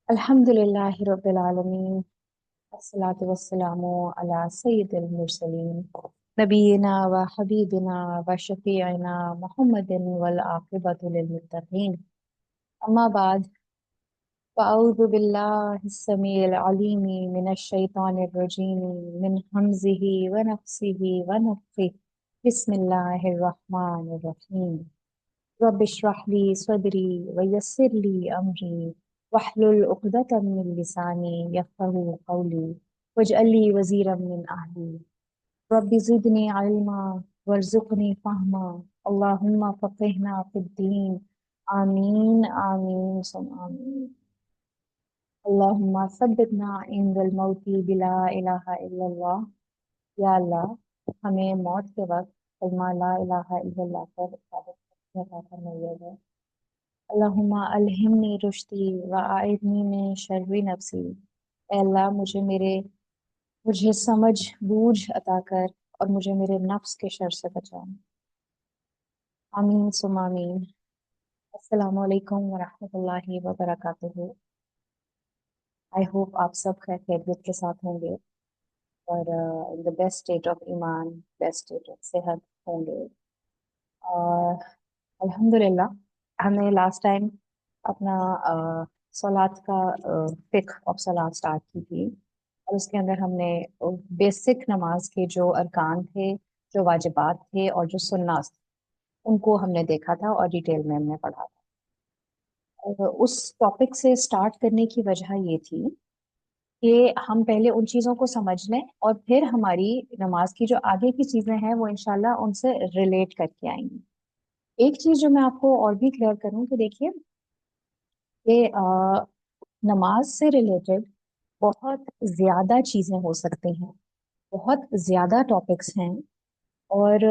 अल्हम्दुलिल्लाहि रब्बिल आलमीन अस्सलातु वस्सलामु अला सय्यिदिल मुरसलीन नबीना व हबीबिना व शफीइना मुहम्मदिन वल आक़िबतु लिल मुत्तक़ीन अम्मा बाद फ़अऊज़ु बिल्लाहिस समीइल अलीम मिनश शैतानिर रजीम मिन हमज़िही व नफ़्सिही व नफ़्सिही बिस्मिल्लाहिर रहमानिर रहीम रब इश्रह ली सदरी व यस्सिर ली अमरी वहलुल उक़दतम मिन लिसानी यफ़क़हू क़ौली वजअल ली वज़ीरम मिन अहली रब्बि ज़िदनी इल्मा वर्ज़ुक़नी फ़हमा अल्लाहुम्मा फ़क़िहना फ़िद्दीन आमीन आमीन सुम्मा आमीन अल्लाहुम्मा सब्बितना इंदल मौती बिला इलाहा इल्लल्लाह। या अल्लाह, हमें मौत के वक्त कलमा ला इलाहा इल्लल्लाह पर शहादत अता फरमाइएगा। अल्लाहुम्मा अल्हिमनी रुश्दी व आइदनी मिन शर्रि नफ्सी। ऐ अल्लाह, मुझे समझ बूझ अता कर और मुझे मेरे नफ्स के शर से बचा। आमीन सुम्मा आमीन। अस्सलामु अलैकुम व रहमतुल्लाहि व बरकातुहू। आई होप आप सब खैर खैरियत के साथ होंगे और in the best state of ईमान, बेस्ट स्टेट ऑफ सेहत होंगे। और अल्हम्दुलिल्लाह, हमने लास्ट टाइम अपना सलात का फिक्र ऑफ सलात स्टार्ट की थी और उसके अंदर हमने बेसिक नमाज के जो अरकान थे, जो वाजिबात थे और जो सुन्नत उनको हमने देखा था और डिटेल में हमने पढ़ा था। उस टॉपिक से स्टार्ट करने की वजह ये थी कि हम पहले उन चीज़ों को समझ लें और फिर हमारी नमाज की जो आगे की चीज़ें हैं वो इंशाल्लाह उनसे रिलेट करके आएंगी। एक चीज़ जो मैं आपको और भी क्लियर करूं कि देखिए कि नमाज से रिलेटेड बहुत ज़्यादा चीज़ें हो सकती हैं, बहुत ज़्यादा टॉपिक्स हैं और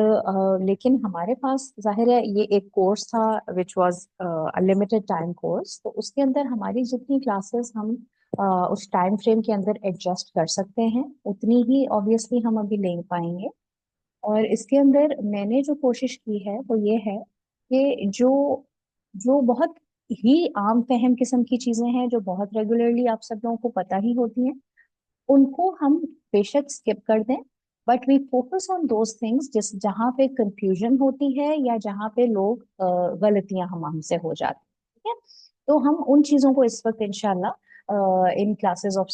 लेकिन हमारे पास जाहिर है ये एक कोर्स था which was a limited time course, तो उसके अंदर हमारी जितनी क्लासेस हम उस टाइम फ्रेम के अंदर एडजस्ट कर सकते हैं उतनी ही ऑब्वियसली हम अभी ले पाएंगे। और इसके अंदर मैंने जो कोशिश की है वो ये है कि जो जो बहुत ही आम फहम किस्म की चीजें हैं जो बहुत रेगुलरली आप सब लोगों को पता ही होती हैं, उनको हम बेशक स्किप कर दें, but we focus on those things जिस जहाँ पे कंफ्यूजन होती है या जहाँ पे लोग गलतियां हम हमसे हो जाती हैं। ठीक है, तो हम उन चीजों को इस वक्त इंशाल्लाह इन क्लासेस ऑफ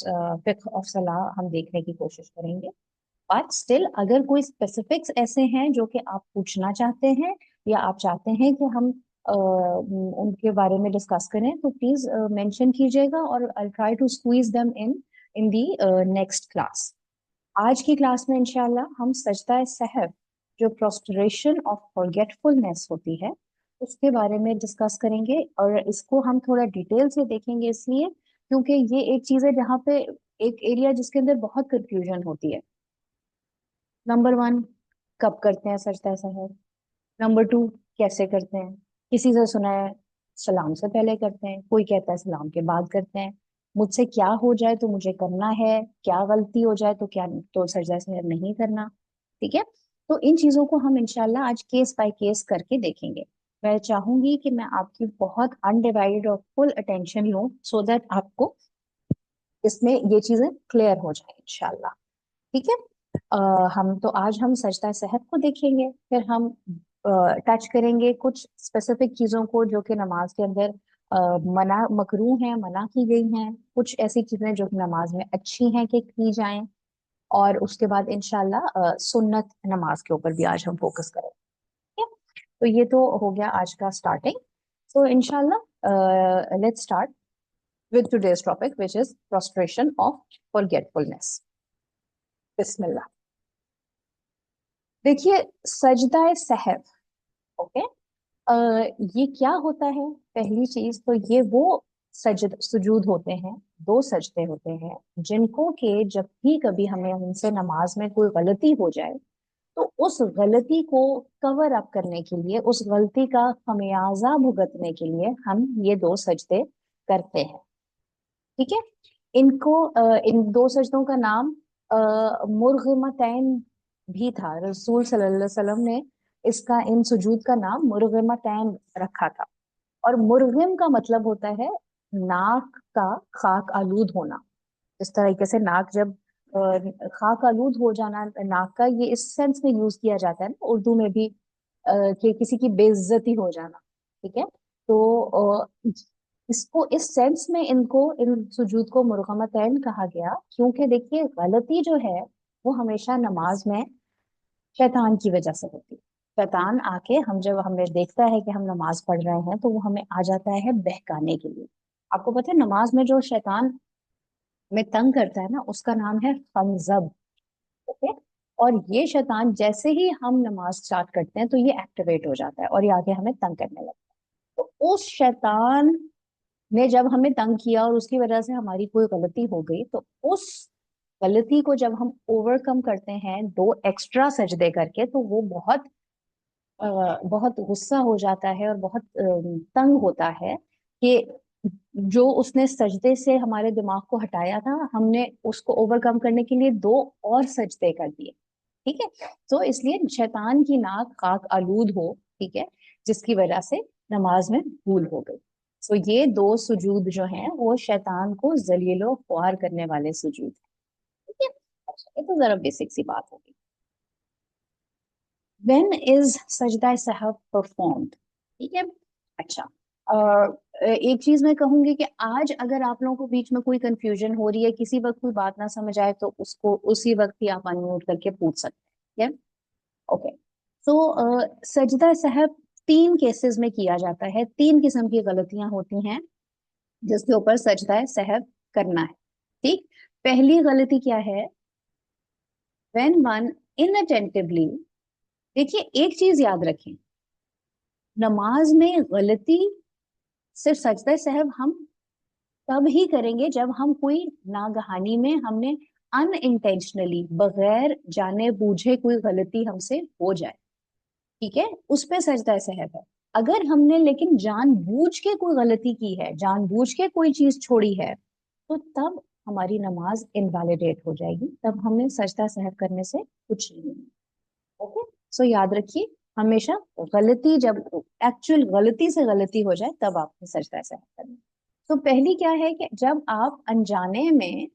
फिक्र ऑफ सलाह हम देखने की कोशिश करेंगे। बट स्टिल अगर कोई स्पेसिफिक्स ऐसे हैं जो कि आप पूछना चाहते हैं या आप चाहते हैं कि हम उनके बारे में डिस्कस करें तो प्लीज मेंशन कीजिएगा और I try to squeeze them in the next class. आज की क्लास में इंशाल्लाह हम सजदा सहव, जो प्रोस्ट्रेशन ऑफ फॉरगेटफुलनेस होती है, उसके बारे में डिस्कस करेंगे और इसको हम थोड़ा डिटेल से देखेंगे इसलिए क्योंकि ये एक चीज है जहाँ पे एक एरिया जिसके अंदर बहुत कंफ्यूजन होती है। नंबर वन, कब करते हैं सजदा सहव। नंबर टू, कैसे करते हैं। किसी से सुना है सलाम से पहले करते हैं, कोई कहता है सलाम के बाद करते हैं। मुझसे क्या हो जाए तो मुझे करना है, क्या गलती हो जाए तो क्या, तो सजदा सहव नहीं करना। ठीक है, तो इन चीजों को हम इंशाल्लाह आज केस बाय केस करके देखेंगे। मैं चाहूंगी कि मैं आपकी बहुत अनडिवाइडेड और फुल अटेंशन लूं सो दैट आपको इसमें ये चीजें क्लियर हो जाए इंशाल्लाह। ठीक है, हम तो आज हम सजदा सहव को देखेंगे, फिर हम टच करेंगे कुछ स्पेसिफिक चीजों को जो कि नमाज के अंदर मना मकरूह हैं, मना की गई हैं, कुछ ऐसी चीजें जो कि नमाज में अच्छी हैं कि की जाएं। और उसके बाद इंशाल्लाह सुन्नत नमाज के ऊपर भी आज हम फोकस करेंगे। ठीक है? तो ये तो हो गया आज का स्टार्टिंग। सो इंशाल्लाह let's start with today's topic which is prostration of forgetfulness. बिस्मिल्लाह। देखिए, सजदा सहव, ओके, ये क्या होता है। पहली चीज तो ये वो सुजूद होते हैं, दो सजदे होते हैं जिनको के जब भी कभी हमें उनसे नमाज में कोई गलती हो जाए तो उस गलती को कवर अप करने के लिए, उस गलती का खमियाजा भुगतने के लिए हम ये दो सजदे करते हैं। ठीक है, इनको इन दो सजदों का नाम मुरगमतैन भी था। रसूल सल्लल्लाहु अलैहि वसल्लम ने इसका, इन सुजूद का नाम मुरगमतैन रखा था। और मुरगिम का मतलब होता है नाक का खाक आलूद होना। इस तरीके से नाक जब खाक आलूद हो जाना, नाक का ये इस सेंस में यूज किया जाता है ना उर्दू में भी, कि किसी की बेइज्जती हो जाना। ठीक है, तो इसको इस सेंस में इनको इन सुजूद को मुरगमतैन कहा गया, क्योंकि देखिए गलती जो है वो हमेशा नमाज में शैतान की वजह से होती है। शैतान आके हम जब हमें देखता है कि हम नमाज पढ़ रहे हैं तो वो हमें आ जाता है बहकाने के लिए। आपको पता है नमाज में जो शैतान में तंग करता है ना उसका नाम है खंजब। ओके, और ये शैतान जैसे ही हम नमाज स्टार्ट करते हैं तो ये एक्टिवेट हो जाता है और ये आगे हमें तंग करने लगता है। तो उस शैतान ने जब हमें तंग किया और उसकी वजह से हमारी कोई गलती हो गई, तो उस गलती को जब हम ओवरकम करते हैं दो एक्स्ट्रा सजदे करके, तो वो बहुत गुस्सा हो जाता है और बहुत तंग होता है कि जो उसने सजदे से हमारे दिमाग को हटाया था, हमने उसको ओवरकम करने के लिए दो और सजदे कर दिए। ठीक है, तो इसलिए शैतान की नाक खाक आलूद हो, ठीक है, जिसकी वजह से नमाज में भूल हो गई। तो ये दो सुजूद जो हैं वो शैतान को जलीलो ख्वार करने वाले सुजूद हैं। ठीक है, अच्छा ये तो जरा बेसिक सी बात होगी। व्हेन इज सजदा सहव परफॉर्म्ड? ठीक है, अच्छा, एक चीज मैं कहूंगी कि आज अगर आप लोगों को बीच में कोई कंफ्यूजन हो रही है, किसी वक्त कोई बात ना समझ आए, तो उसको उसी वक्त ही आप अनम्यूट करके पूछ सकते हैं। ओके, तो सजदा सहव तीन केसेस में किया जाता है। तीन किस्म की गलतियां होती हैं जिसके ऊपर सजदा सहव करना है। ठीक, पहली गलती क्या है? व्हेन वन इनअटेंटिवली, देखिए एक चीज याद रखें, नमाज में गलती सिर्फ सजदा सहव हम तब ही करेंगे जब हम कोई नागहानी में हमने अनइंटेंशनली बगैर जाने बूझे कोई गलती हमसे हो जाए। ठीक है, उस पे सजदा सहव है। अगर हमने लेकिन जानबूझ के कोई गलती की है, जानबूझ के कोई चीज छोड़ी है, तो तब हमारी नमाज इनवैलिडेट हो जाएगी, तब हमें सजदा सहव करने से कुछ नहीं। ओके, सो याद रखिए, हमेशा गलती जब एक्चुअल गलती से गलती हो जाए तब आपको सजदा सहव करना। तो पहली क्या है कि जब आप अनजाने में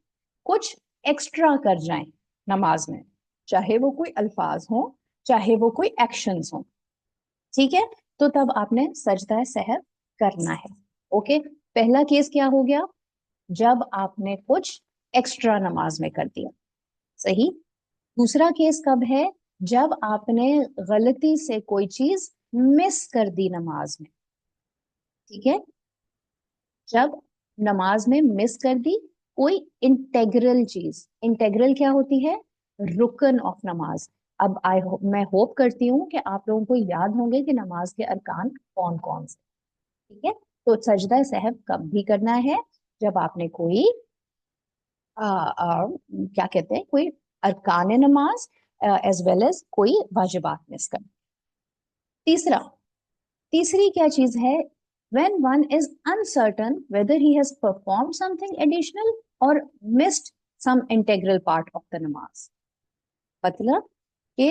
कुछ एक्स्ट्रा कर जाएं नमाज में, चाहे वो कोई अल्फाज हो, चाहे वो कोई एक्शंस हो, ठीक है, तो तब आपने सजदा सहव करना है। ओके, पहला केस क्या हो गया? जब आपने कुछ एक्स्ट्रा नमाज में कर दिया, सही। दूसरा केस कब है? जब आपने गलती से कोई चीज मिस कर दी नमाज में। ठीक है, जब नमाज में मिस कर दी कोई इंटेग्रल चीज। इंटेग्रल क्या होती है? रुकन ऑफ नमाज। अब मैं होप करती हूँ कि आप लोगों को याद होंगे कि नमाज के अरकान कौन कौन से। ठीक है, तो सजदा सहव कब भी करना है? जब आपने कोई क्या कहते हैं, कोई अरकान नमाज एज वेल एज कोई वाजिबात मिस कर। तीसरा, तीसरी क्या चीज है? when one is uncertain whether he has performed something additional or missed some integral part of the namaz। मतलब कि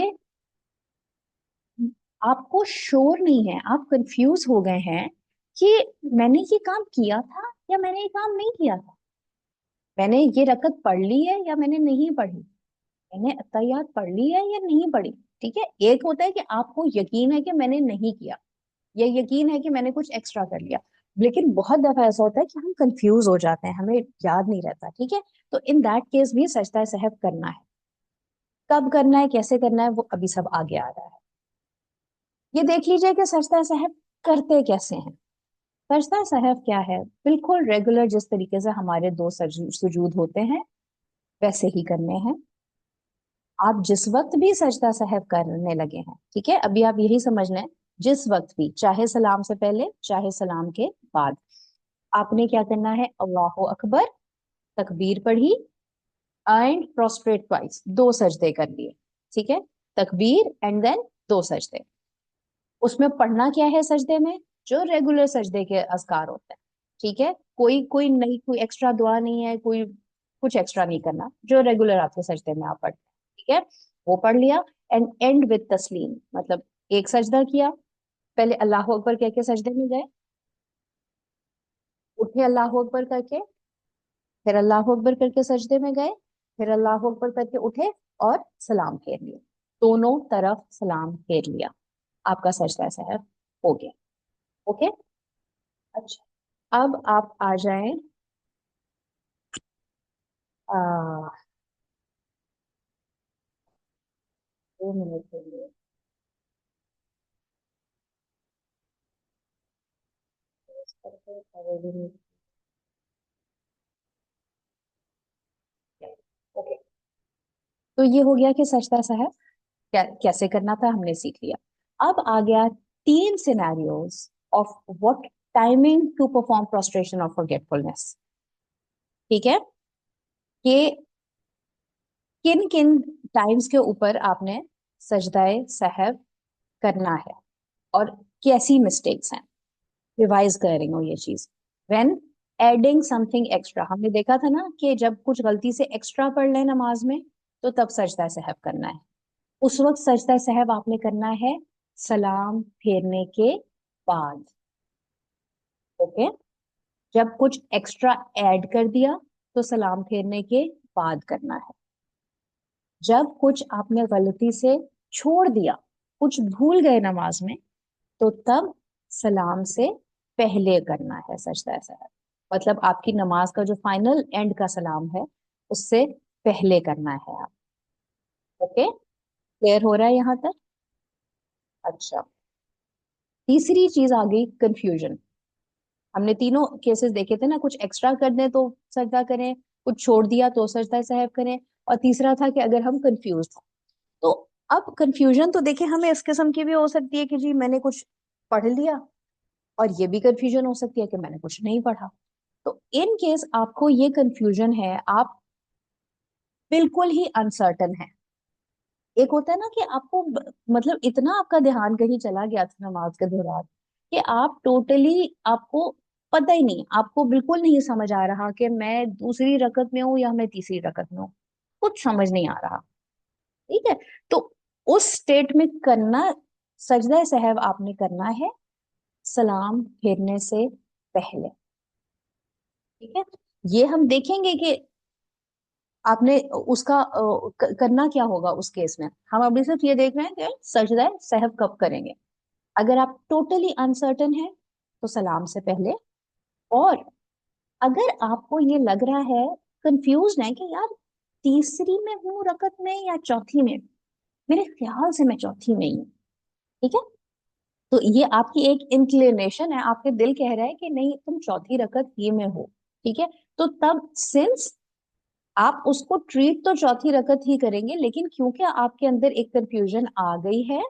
आपको श्योर नहीं है, आप कंफ्यूज हो गए हैं कि मैंने ये काम किया था या मैंने ये काम नहीं किया था, मैंने ये रकत पढ़ ली है या मैंने नहीं पढ़ी, मैंने अत्तहियात पढ़ ली है या नहीं पढ़ी। ठीक है, एक होता है कि आपको यकीन है कि मैंने नहीं किया, या यकीन है कि मैंने कुछ एक्स्ट्रा कर लिया, लेकिन बहुत दफा ऐसा होता है कि हम कंफ्यूज हो जाते हैं, हमें याद नहीं रहता। ठीक है, तो इन दैट केस भी सजदा सहव करना है। कब करना है, कैसे करना है, वो अभी सब आगे आ रहा है। ये देख लीजिए कि सजदा सहव करते कैसे हैं। सजदा सहव क्या है? बिल्कुल रेगुलर जिस तरीके से हमारे दो सुजूद होते हैं वैसे ही करने हैं। आप जिस वक्त भी सजदा सहव करने लगे हैं, ठीक है, अभी आप यही समझ लें, जिस वक्त भी, चाहे सलाम से पहले चाहे सलाम के बाद, आपने क्या करना है? अल्लाह अकबर, तकबीर पढ़ी एंड प्रोस्ट्रेट ट्वाइस, दो सजदे कर लिए। ठीक है, तकबीर एंड देन दो सजदे। उसमें पढ़ना क्या है सजदे में? जो रेगुलर सजदे के अज़कार होते हैं। ठीक है, कोई कोई नहीं, कोई एक्स्ट्रा दुआ नहीं है, कोई कुछ एक्स्ट्रा नहीं करना, जो रेगुलर आपके सजदे में आप पढ़ते हैं। ठीक है, वो पढ़ लिया एंड एंड विद तस्लीम, मतलब एक सजदा किया, पहले अल्लाह अकबर कह के सजदे में गए, उठे अल्लाह अकबर करके, फिर अल्लाह अकबर करके सजदे में गए, फिर अल्लाह अकबर करके उठे और सलाम फेर लिया, दोनों तरफ सलाम फेर लिया, आपका सजदा सहव हो गया। ओके, अच्छा अब आप आ जाएं 2 मिनट के लिए। ओके, तो ये हो गया कि सजदा सहव कैसे करना था, हमने सीख लिया। अब आ गया 3 scenarios of what timing to perform prostration of forgetfulness. ठीक है, कि किन किन टाइम्स के ऊपर आपने सजदाए सहव करना है और कैसी मिस्टेक्स हैं, रिवाइज कर रही हूँ ये चीज। व्हेन एडिंग समथिंग एक्स्ट्रा, हमने देखा था ना कि जब कुछ गलती से एक्स्ट्रा पढ़ लें नमाज में तो तब सजदा सहव करना है। उस वक्त सजदा सहव आपने करना है सलाम फेरने के बाद। ओके, जब कुछ एक्स्ट्रा ऐड कर दिया तो सलाम फेरने के बाद करना है। जब कुछ आपने गलती से छोड़ दिया, कुछ भूल गए नमाज में, तो तब सलाम से पहले करना है सजदा सहव। मतलब आपकी नमाज का जो फाइनल एंड का सलाम है उससे पहले करना है आप। ओके, क्लियर हो रहा है यहां तक? अच्छा, तीसरी चीज आ गई कंफ्यूजन। हमने तीनों केसेस देखे थे ना, कुछ एक्स्ट्रा कर दें तो सजदा करें, कुछ छोड़ दिया तो सजदा सहव करें, और तीसरा था कि अगर हम कंफ्यूज हैं तो। अब कंफ्यूजन तो देखिए हमें इस किस्म की भी हो सकती है कि जी मैंने कुछ पढ़ लिया, और ये भी कंफ्यूजन हो सकती है कि मैंने कुछ नहीं पढ़ा। तो इन केस आपको ये कंफ्यूजन है, आप बिल्कुल ही अनसर्टन है। एक होता है ना कि आपको मतलब इतना आपका ध्यान कहीं चला गया था नमाज के दौरान कि आप टोटली, आपको पता ही नहीं, आपको बिल्कुल नहीं समझ आ रहा कि मैं दूसरी रकत में हूँ या मैं तीसरी रकत में हूँ, कुछ समझ नहीं आ रहा। ठीक है, तो उस स्टेट में करना, सजदा सहव आपने करना है सलाम फेरने से पहले। ठीक है, ये हम देखेंगे कि आपने उसका करना क्या होगा उस केस में। हम अभी सिर्फ ये देख रहे हैं कि सजदा सहव कब करेंगे। अगर आप टोटली अनसर्टन है तो सलाम से पहले, और अगर आपको ये लग रहा है, कंफ्यूज है कि यार तीसरी में हूँ रकत में या चौथी में, मेरे ख्याल से मैं चौथी में ही हूँ। ठीक है, तो ये आपकी एक इंक्लिनेशन है, आपके दिल कह रहा है कि नहीं तुम चौथी रकत ही में हो। ठीक है, तो तब सिंस आप उसको ट्रीट तो चौथी रकत ही करेंगे, लेकिन क्योंकि आपके अंदर एक कंफ्यूजन आ गई है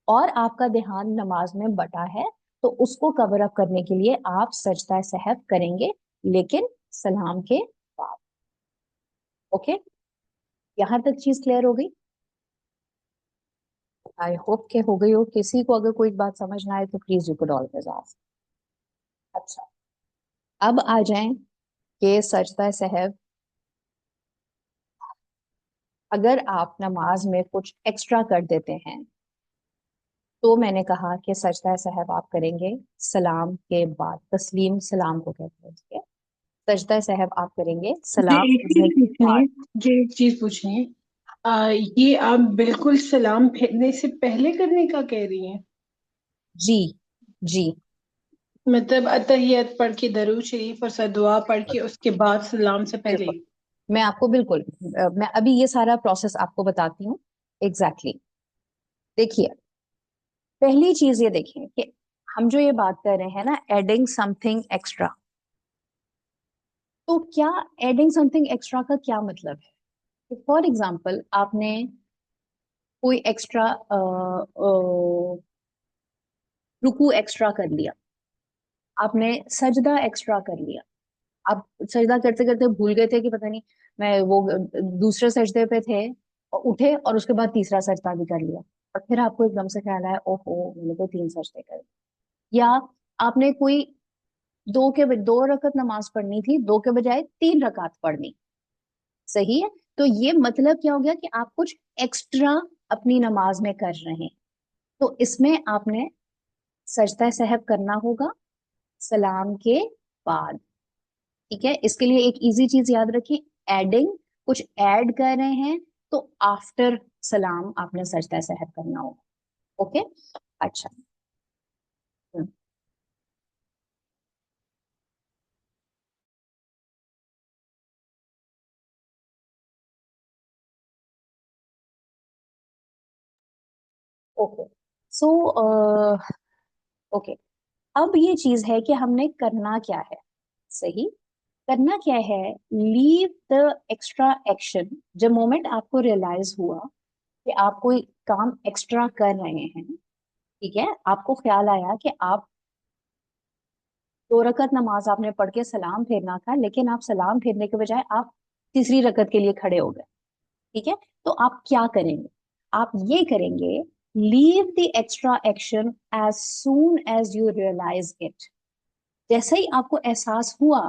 और आपका ध्यान नमाज में बटा है, तो उसको कवर अप करने के लिए आप सजदा सहव करेंगे, लेकिन सलाम के बाद। ओके, यहां तक चीज क्लियर हो गई? आई होप के हो गई हो। किसी को अगर कोई बात समझ ना आए तो please you could always ask. अच्छा, अब आ जाएं कि सजदा सहव, अगर आप नमाज में कुछ एक्स्ट्रा कर देते हैं तो मैंने कहा कि सजदा सहव आप करेंगे सलाम के बाद, तस्लीम सलाम को कहते हैं। ठीक है, सजदा सहव आप करेंगे मुझे सलाम एक करने चीज के पूछनी है बाद। मुझे एक चीज पूछनी है। ये आप बिल्कुल सलाम फेरने से पहले करने का कह रही हैं? जी, जी, मतलब अतहियत पढ़ के दरूद शरीफ और दुआ पढ़ के उसके बाद सलाम से पहले? बिल्कुल। मैं आपको बिल्कुल मैं अभी ये सारा प्रोसेस आपको बताती हूँ एग्जैक्टली exactly। देखिए, पहली चीज ये देखिए कि हम जो ये बात कर रहे हैं ना, एडिंग समथिंग एक्स्ट्रा, तो क्या एडिंग समथिंग एक्स्ट्रा का क्या मतलब है? फॉर एग्जाम्पल आपने कोई एक्स्ट्रा रुकू एक्स्ट्रा कर लिया, आपने सजदा एक्स्ट्रा कर लिया, आप सजदा करते करते भूल गए थे कि पता नहीं मैं वो दूसरे सजदे पे थे, और उठे और उसके बाद तीसरा सजदा भी कर लिया, और फिर आपको एकदम से ख्याल आया ओहो मैंने तो 3 सजदे कर। या आपने कोई 2 रकत नमाज पढ़नी थी, 2 के बजाय 3 रकात पढ़नी। सही है, तो ये मतलब क्या हो गया कि आप कुछ एक्स्ट्रा अपनी नमाज में कर रहे हैं, तो इसमें आपने सजदा सहव करना होगा सलाम के बाद, ठीक है। इसके लिए एक इजी चीज याद रखिए, एडिंग, कुछ ऐड कर रहे हैं तो आफ्टर सलाम आपने सजदा सहर करना होगा। ओके, अच्छा। ओके, सो ओके, अब ये चीज है कि हमने करना क्या है। सही, करना क्या है, लीव द एक्स्ट्रा एक्शन। जब मोमेंट आपको रियलाइज हुआ कि आप कोई काम एक्स्ट्रा कर रहे हैं, ठीक है, आपको ख्याल आया कि आप 2 रकत नमाज आपने पढ़ के सलाम फेरना था, लेकिन आप सलाम फेरने के बजाय आप तीसरी रकत के लिए खड़े हो गए, ठीक है। तो आप क्या करेंगे, आप ये करेंगे, leave the extra action as soon as you realise it. जैसे ही आपको एहसास हुआ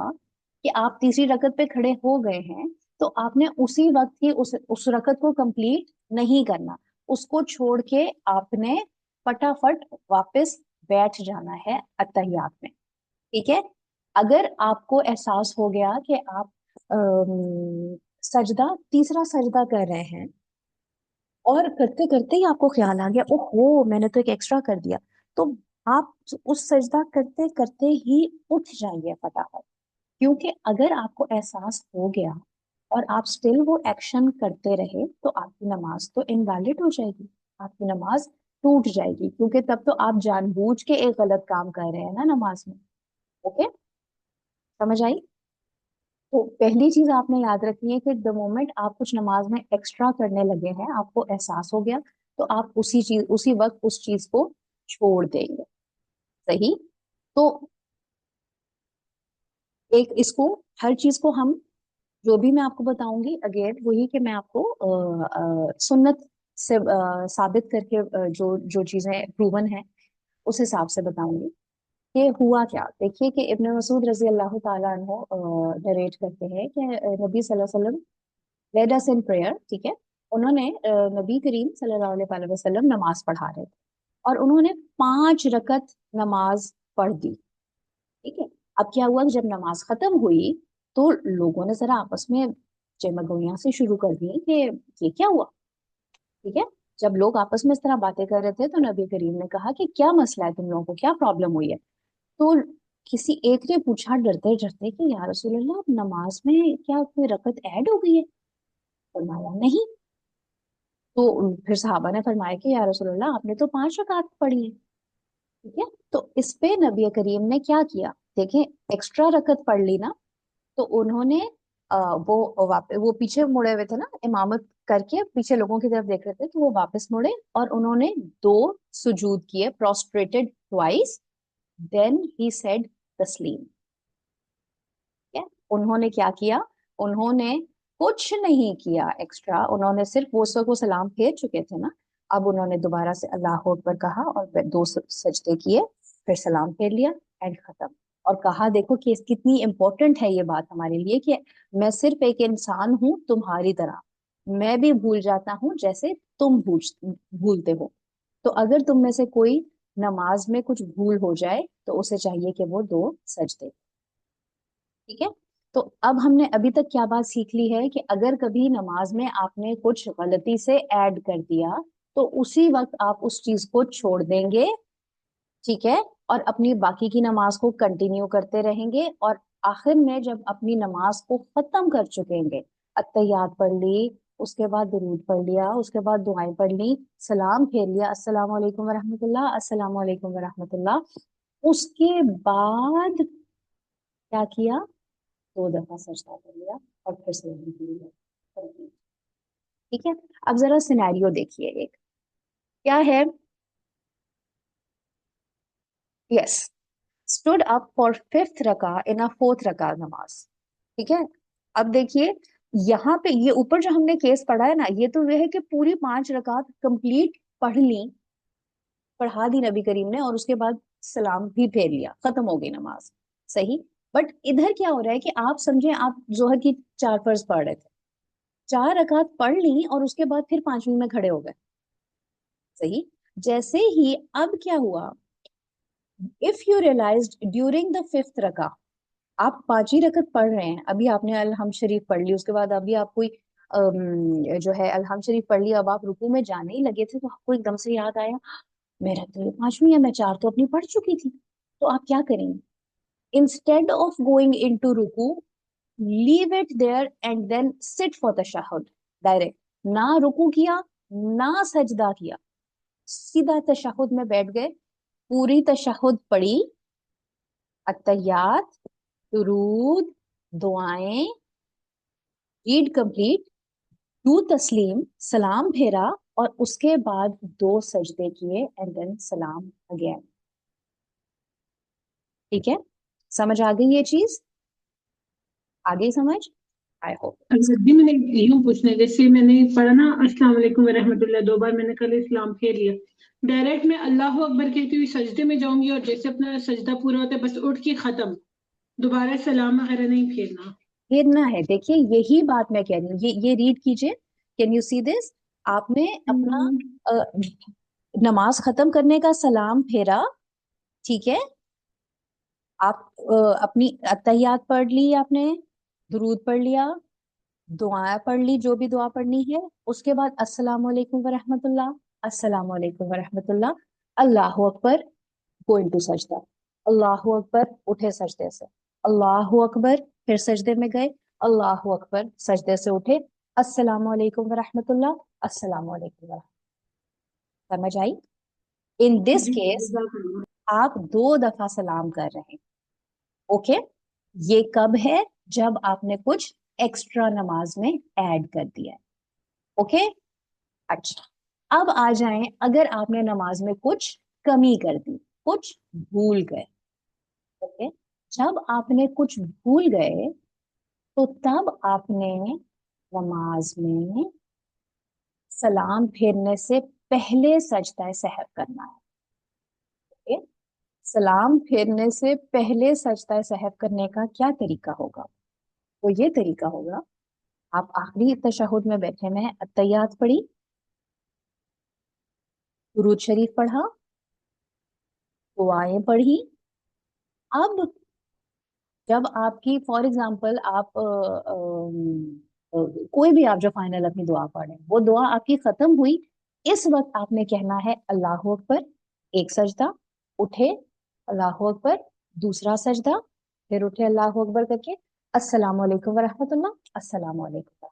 कि आप तीसरी रकत पे खड़े हो गए हैं, तो आपने उसी वक्त ही उस रकत को कंप्लीट नहीं करना, उसको छोड़ के आपने फटाफट वापस बैठ जाना है अत्तहियात में, ठीक है। अगर आपको एहसास हो गया कि आप सजदा, तीसरा सजदा कर रहे हैं और करते करते ही आपको ख्याल आ गया, ओहो मैंने तो एक एक्स्ट्रा कर दिया, तो आप उस सजदा करते करते ही उठ जाइए फटाफट। क्योंकि अगर आपको एहसास हो गया और आप स्टिल वो एक्शन करते रहे, तो आपकी नमाज तो इनवैलिड हो जाएगी, आपकी नमाज टूट जाएगी, क्योंकि तब तो आप जानबूझ के एक गलत काम कर रहे हैं ना नमाज में। ओके, समझ आई। तो पहली चीज आपने याद रखनी है कि द मोमेंट आप कुछ नमाज में एक्स्ट्रा करने लगे हैं, आपको एहसास हो गया, तो आप उसी वक्त उस चीज को छोड़ देंगे। सही, तो एक इसको, हर चीज को हम, जो भी मैं आपको बताऊंगी अगेन वही कि मैं आपको सुन्नत से साबित करके जो जो चीजें प्रूवन है उस हिसाब से बताऊंगी। कि हुआ क्या, देखिए कि इब्न मसूद रजी अल्लाह ताला अन्हो नरेट करते हैं कि नबी सल्लल्लाहु अलैहि वसल्लम लेड अस इन प्रेयर, ठीक है। उन्होंने नबी करीम सल्लल्लाहु अलैहि वसल्लम नमाज पढ़ा रहे थे और उन्होंने 5 रकत नमाज पढ़ दी, ठीक है। अब क्या हुआ कि जब नमाज खत्म हुई तो लोगों ने जरा आपस में चमगोइयां से शुरू कर दी कि ये क्या हुआ, ठीक है। जब लोग आपस में इस तरह बातें कर रहे थे तो नबी करीम ने कहा कि क्या मसला है, तुम लोगों को क्या प्रॉब्लम हुई है। तो किसी एक ने पूछा डरते डरते कि या रसूल अल्लाह, नमाज में क्या कोई रकत ऐड हो गई है। फरमाया नहीं। तो फिर सहाबा ने फरमाया कि या रसूल अल्लाह, आपने तो 5 रकात पढ़ी है, ठीक है। तो इस पे नबी करीम ने क्या किया, देखें, एक्स्ट्रा रकत पढ़ ली ना, तो उन्होंने वो पीछे मुड़े हुए थे ना, इमामत करके पीछे लोगों की तरफ देख रहे थे, तो वो वापस मुड़े और उन्होंने 2 सुजूद किए, प्रोस्ट्रेटेड ट्वाइस, देन ही सेड तस्लीम। है, उन्होंने क्या किया, उन्होंने कुछ नहीं किया एक्स्ट्रा, उन्होंने सिर्फ वो को सलाम फेर चुके थे ना, अब उन्होंने दोबारा से अल्लाह अकबर कहा और फिर 2 सजदे किए, फिर सलाम फेर लिया, एंड खत्म। और कहा देखो कि कितनी इंपॉर्टेंट है ये बात हमारे लिए कि मैं सिर्फ एक इंसान हूं तुम्हारी तरह, मैं भी भूल जाता हूं जैसे तुम भूलते हो। तो अगर तुम में से कोई नमाज में कुछ भूल हो जाए तो उसे चाहिए कि वो 2 सजदे, ठीक है। तो अब हमने अभी तक क्या बात सीख ली है कि अगर कभी नमाज में आपने कुछ गलती से ऐड कर दिया तो उसी वक्त आप उस चीज को छोड़ देंगे, ठीक है, और अपनी बाकी की नमाज को कंटिन्यू करते रहेंगे। और आखिर में जब अपनी नमाज को खत्म कर चुकेंगे, अत्तहियात पढ़ ली, उसके बाद दुरूद पढ़ लिया, उसके बाद दुआएं पढ़ ली, सलाम फेर लिया, अस्सलाम वालेकुम वरहमतुल्लाह, अस्सलाम वालेकुम वरहमतुल्लाह, उसके बाद क्या किया, 2 दफा सजदा कर लिया और फिर सलाम कर लिया, ठीक है। अब जरा सिनेरियो देखिए, एक क्या है, yes, stood up for fifth रका इन अ फोर्थ रका नमाज, ठीक है। अब देखिए, यहाँ पे ये ऊपर जो हमने केस पढ़ा है ना, ये तो ये है कि पूरी 5 रकात कंप्लीट पढ़ ली, पढ़ा दी नबी करीम ने, और उसके बाद सलाम भी फेर लिया, खत्म हो गई नमाज। सही, बट इधर क्या हो रहा है कि आप समझे, आप जोहर की 4 फर्ज पढ़ रहे थे, 4 रकात पढ़ ली और उसके बाद फिर 5वीं में खड़े हो गए। सही, जैसे ही अब क्या हुआ, if you realized during the fifth रका, आप 5 ही रकत पढ़ रहे हैं, अभी आपने अलहम शरीफ पढ़ ली, उसके बाद अभी आप कोई जो है अलहम शरीफ पढ़ ली, अब आप रुकू में जाने ही लगे थे तो आपको एकदम से याद आया मेरा तो ये 5वीं है, मैं 4 तो अपनी पढ़ चुकी थी। तो आप क्या करेंगे? इंस्टेड ऑफ गोइंग इनटू रुकू, leave it there and then sit for तशहुद डायरेक्ट। ना रुकू किया, ना सजदा किया, सीधा तशहुद में बैठ गए, पूरी तशहुद पढ़ी, अत्तहियात, दुरूद, दुआएं, रीड कंप्लीट, टू तस्लीम, सलाम फेरा, और उसके बाद 2 सजदे किए एंड देन सलाम अगेन। ठीक है, समझ आ गई ये चीज? आ गई समझ? I hope. अच्छा जी, मैंने यूं पूछना है, जैसे मैंने पढ़ा ना अस्सलाम वालेकुम व रहमतुल्लाह 2 बार मैंने कल इस्लाम फेर लिया, डायरेक्ट मैं अल्लाह अकबर कहती हुई सजदे में जाऊंगी और जैसे अपना सजदा पूरा होता है बस उठ के खत्म, दोबारा सलाम वगैरह नहीं फेरना? फेरना है, देखिए यही बात मैं कह रही हूँ, ये रीड कीजिए, कैन यू सी दिस? आपने अपना हम्म। अ, नमाज खत्म करने का सलाम फेरा, ठीक है, आप अपनी अत्तहियात पढ़ ली आपने, दुरूद पढ़ लिया, दुआ पढ़ ली जो भी दुआ पढ़नी है, उसके बाद अस्सलाम वालेकुम व रहमतुल्लाह, अस्सलाम वालेकुम व रहमतुल्लाह, अल्लाहु अकबर, गो इनटू सजदा, अल्लाहु अकबर, उठे सजदे से, अल्लाहु अकबर, फिर सजदे में गए, अल्लाहु अकबर, सजदे से उठे, अस्सलाम वालेकुम व रहमतुल्लाह, अस्सलाम वालेकुम व रहमतुल्लाह। समझ आई? इन दिस जी केस जज़ाकल्लाह। आप 2 दफा सलाम कर रहे हैं। ओके, ये कब है? जब आपने कुछ एक्स्ट्रा नमाज में ऐड कर दिया है। ओके, अच्छा, अब आ जाएं, अगर आपने नमाज में कुछ कमी कर दी, कुछ भूल गए। ओके, जब आपने कुछ भूल गए तो तब आपने नमाज में सलाम फेरने से पहले सजदा सहव करना है। ओके, सलाम फेरने से पहले सजदा सहव करने का क्या तरीका होगा? तो ये तरीका होगा, आप आखिरी तशहुद में बैठे में अत्तहियात पढ़ी, दुरूद शरीफ पढ़ा, दुआएं पढ़ी। अब जब आपकी फॉर एग्जांपल आप कोई भी आप जो फाइनल अपनी दुआ पढ़ रहे हैं वो दुआ आपकी खत्म हुई, इस वक्त आपने कहना है अल्लाहु अकबर, एक सजदा, उठे, अल्लाहु अकबर, दूसरा सजदा, फिर उठे अल्लाहु अकबर करके, अस्सलाम वालेकुम व रहमतुल्लाह, अस्सलाम वालेकुम।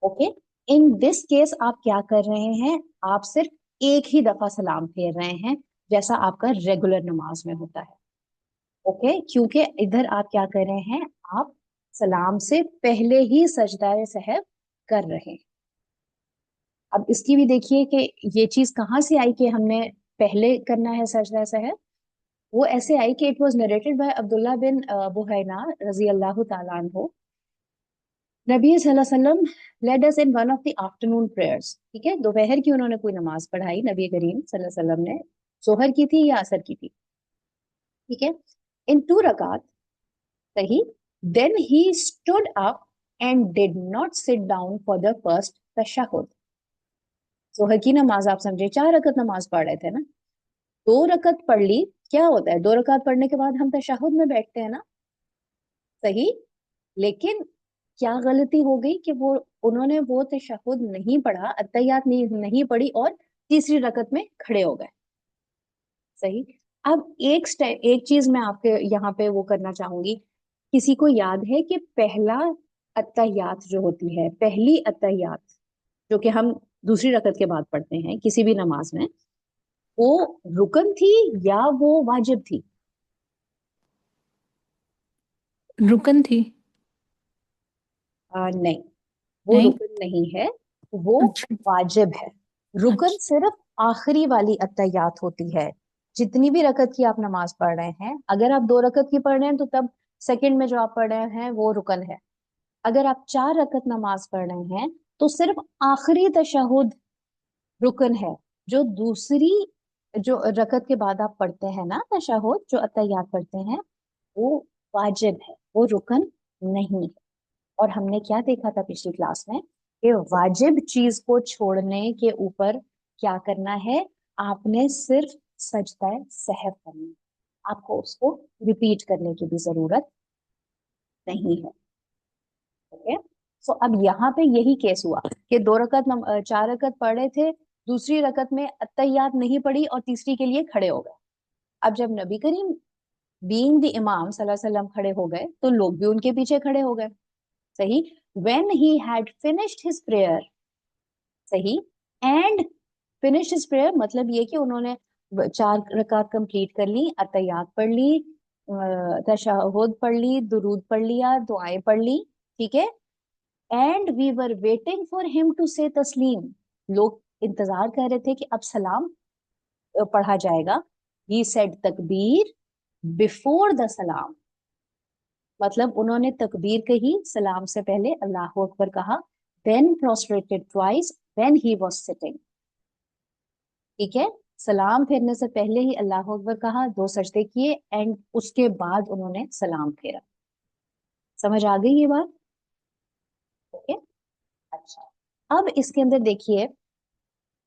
ओके, इन दिस केस आप क्या कर रहे हैं? आप सिर्फ एक ही दफा सलाम फेर रहे हैं, जैसा आपका रेगुलर नमाज में होता है। ओके, क्योंकि इधर आप क्या कर रहे हैं? आप सलाम से पहले ही सजदा सहव कर रहे हैं। अब इसकी भी देखिए कि ये चीज कहाँ से आई कि हमने पहले करना है सजदा सहव। वो ऐसे आई कि it was narrated by Abdullah bin Buhaina रजी अल्लाह ताला अन्हु। नबी सल्लल्लाहु अलैहि वसल्लम led us in one of the afternoon prayers. ठीक है, दोपहर की उन्होंने कोई नमाज पढ़ाई, नबी करीम सल्लल्लाहु अलैहि वसल्लम ने, जोहर की थी या असर की थी? ठीक है, इन 2 रकात, सही, then he stood up and did not sit down for the first तशहुद। जोहर की नमाज आप समझे 4 रकत नमाज पढ़ रहे थे ना, 2 रकत पढ़ ली, क्या होता है 2 रकात पढ़ने के बाद हम तशहुद में बैठते हैं ना, सही, लेकिन क्या गलती हो गई कि वो उन्होंने वो तशहुद नहीं पढ़ा, अत्तहियात नहीं पढ़ी और तीसरी रकत में खड़े हो गए। सही, अब एक चीज मैं आपके यहाँ पे वो करना चाहूंगी, किसी को याद है कि पहला अत्तहियात जो होती है, पहली अत्तहियात जो कि हम दूसरी रकत के बाद पढ़ते हैं किसी भी नमाज में, वो रुकन थी या वो वाजिब थी? रुकन थी। नहीं, वो नहीं। रुकन नहीं है, वो अच्छा। वाजिब है। रुकन अच्छा। सिर्फ आखिरी वाली अत्तहियात होती है। जितनी भी रकत की आप नमाज पढ़ रहे हैं, अगर आप 2 रकत की पढ़ रहे हैं तो तब सेकंड में जो आप पढ़ रहे हैं वो रुकन है। अगर आप 4 रकत नमाज पढ़ रहे हैं तो सिर्फ आखिरी तशहुद रुकन है। जो दूसरी जो रकत के बाद आप पढ़ते हैं ना तशहुद, जो अत्तहियात पढ़ते हैं, वो वाजिब है, वो रुकन नहीं है। और हमने क्या देखा था पिछली क्लास में कि वाजिब चीज को छोड़ने के ऊपर क्या करना है? आपने सिर्फ सजदा सहव करना है। आपको उसको रिपीट करने की भी जरूरत नहीं है। ओके, सो अब यहाँ पे यही केस हुआ कि 4 रकत पढ़ रहे थे, दूसरी रकत में अत्तहियात नहीं पढ़ी और तीसरी के लिए खड़े हो गए। अब जब नबी करीम बीइंग द इमाम सल्लल्लाहु अलैहि वसल्लम खड़े हो गए तो लोग भी उनके पीछे खड़े हो गए। सही, when he had finished his prayer, सही, and finished his prayer मतलब ये कि उन्होंने 4 रकात कंप्लीट कर ली, अतयात पढ़ ली, तशहुद पढ़ ली, दुरूद पढ़ लिया, दुआएं पढ़ ली, ठीक है, and we were waiting for him to say तस्लीम, लोग इंतजार कर रहे थे कि अब सलाम पढ़ा जाएगा। ही सेड तकबीर बिफोर द सलाम, मतलब उन्होंने तकबीर कही सलाम से पहले, अल्लाह अकबर कहा, then prostrated twice when he was sitting, ठीक है, सलाम फेरने से पहले ही अल्लाह अकबर कहा, 2 सजदे किए, एंड उसके बाद उन्होंने सलाम फेरा। समझ आ गई ये बात? ओके, अच्छा, अब इसके अंदर देखिए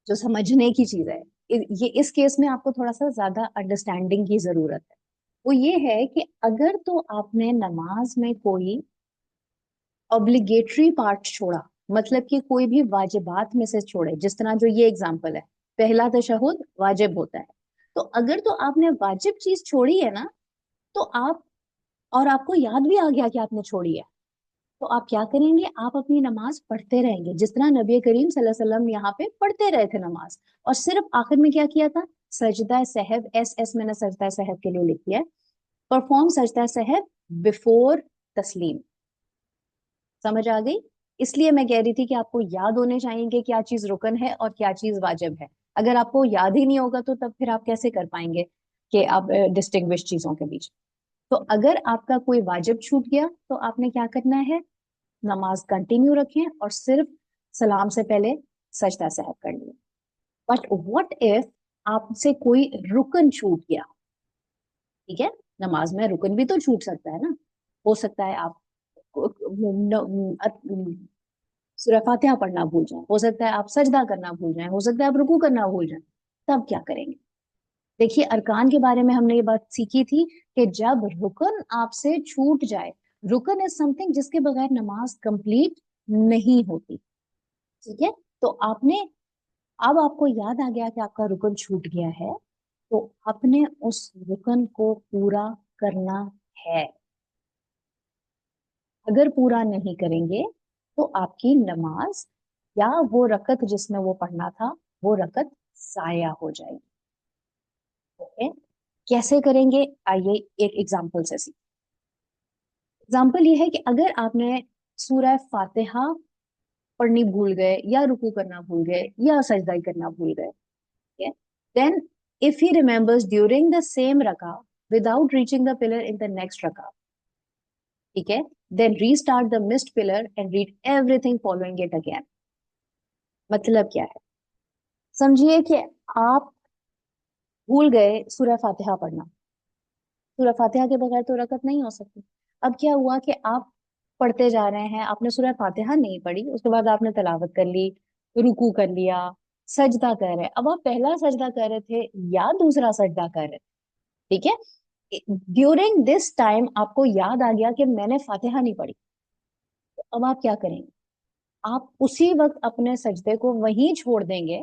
जो समझने की चीज है, ये इस केस में आपको थोड़ा सा ज्यादा अंडरस्टैंडिंग की जरूरत है, वो ये है कि अगर तो आपने नमाज में कोई ऑब्लिगेटरी पार्ट छोड़ा, मतलब कि कोई भी वाजिबात में से छोड़े, जिस तरह जो ये एग्जांपल है, पहला तशहुद वाजिब होता है, तो अगर तो आपने वाजिब चीज छोड़ी है ना, तो आप, और आपको याद भी आ गया कि आपने छोड़ी है, तो आप क्या करेंगे, आप अपनी नमाज पढ़ते रहेंगे, जिस तरह नबी करीम सल्लल्लाहु अलैहि वसल्लम यहाँ पे पढ़ते रहे थे नमाज, और सिर्फ आखिर में क्या किया था, सजदा सहव, एस मैंने सजदा सहव के लिए लिख दिया, परफॉर्म सजदा सहव बिफोर तस्लीम। समझ आ गई? इसलिए मैं कह रही थी कि आपको याद होने चाहिए कि क्या चीज रुकन है और क्या चीज वाजिब है। अगर आपको याद ही नहीं होगा तो तब फिर आप कैसे कर पाएंगे कि आप डिस्टिंग्विश चीजों के बीच। तो अगर आपका कोई वाजिब छूट गया तो आपने क्या करना है, नमाज कंटिन्यू रखें और सिर्फ सलाम से पहले सजदा सहव कर लिया। बट व्हाट इफ आपसे कोई रुकन छूट गया, ठीक है, नमाज में रुकन भी तो छूट सकता है ना, हो सकता है आप सूरह फातिहा पढ़ना भूल जाए, हो सकता है आप सजदा करना भूल जाएं, हो सकता है आप रुकू करना भूल जाएं, तब क्या करेंगे? देखिए, अरकान के बारे में हमने ये बात सीखी थी कि जब रुकन आपसे छूट जाए, रुकन इज समथिंग जिसके बगैर नमाज कंप्लीट नहीं होती, ठीक है, तो आपने, अब आपको याद आ गया कि आपका रुकन छूट गया है, तो आपने उस रुकन को पूरा करना है। अगर पूरा नहीं करेंगे तो आपकी नमाज या वो रकत जिसमें वो पढ़ना था वो रकत जाया हो जाएगी। ओके, कैसे करेंगे, आइए एक एग्जांपल से सीखें। एग्जांपल ये है कि अगर आपने सूरह फातिहा पढ़नी भूल गए, या रुकू करना भूल गए, या सजदा करना भूल गए, ठीक है, then if he remembers during the same रका without reaching the pillar in the next रका, ठीक है, then restart the missed pillar and read everything following it again. मतलब क्या है, समझिए कि आप भूल गए सूरह फातिहा पढ़ना, सूरह फातिहा के बगैर तो रकत नहीं हो सकती। अब क्या हुआ कि आप पढ़ते जा रहे हैं, आपने सूरह फातिहा नहीं पढ़ी, उसके बाद आपने तलावत कर ली, रुकू कर लिया, सजदा कर रहे, अब आप पहला सजदा कर रहे थे या दूसरा सजदा कर रहे थे, ठीक है, ड्यूरिंग दिस टाइम आपको याद आ गया कि मैंने फातिहा नहीं पढ़ी, तो अब आप क्या करेंगे, आप उसी वक्त अपने सजदे को वहीं छोड़ देंगे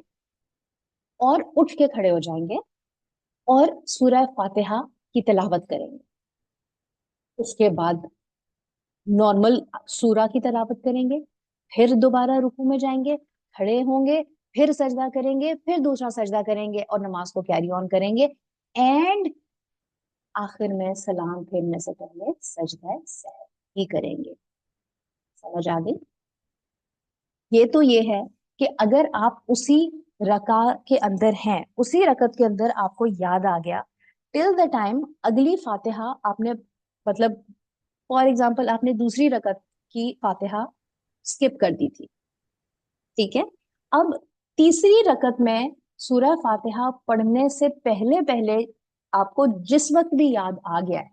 और उठ के खड़े हो जाएंगे और सूरह फातिहा की तिलावत करेंगे। उसके बाद नॉर्मल सूरा की तिलावत करेंगे, फिर दोबारा रुकू में जाएंगे, खड़े होंगे, फिर सजदा करेंगे, फिर दूसरा सजदा करेंगे और नमाज को कैरी ऑन करेंगे, एंड आखिर में सलाम फेरने से पहले सजदा सहव ही करेंगे। समझ आ गई? ये तो ये है कि अगर आप उसी रका के अंदर हैं, उसी रकत के अंदर आपको याद आ गया, टिल द टाइम अगली फातिहा आपने, मतलब फॉर एग्जाम्पल आपने दूसरी रकत की फातिहा स्किप कर दी थी, ठीक है, अब तीसरी रकत में सूरह फातिहा पढ़ने से पहले पहले आपको जिस वक्त भी याद आ गया है,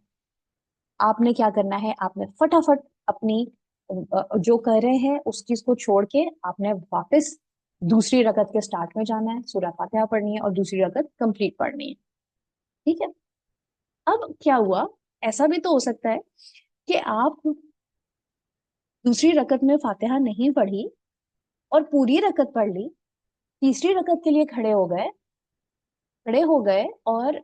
आपने क्या करना है, आपने फटाफट अपनी जो कर रहे हैं उस चीज को छोड़ के आपने वापस दूसरी रकत के स्टार्ट में जाना है, सूरह फातिहा पढ़नी है और दूसरी रकत कंप्लीट पढ़नी है, ठीक है। अब क्या हुआ, ऐसा भी तो हो सकता है कि आप दूसरी रकत में फातिहा नहीं पढ़ी और पूरी रकत पढ़ ली, तीसरी रकत के लिए खड़े हो गए और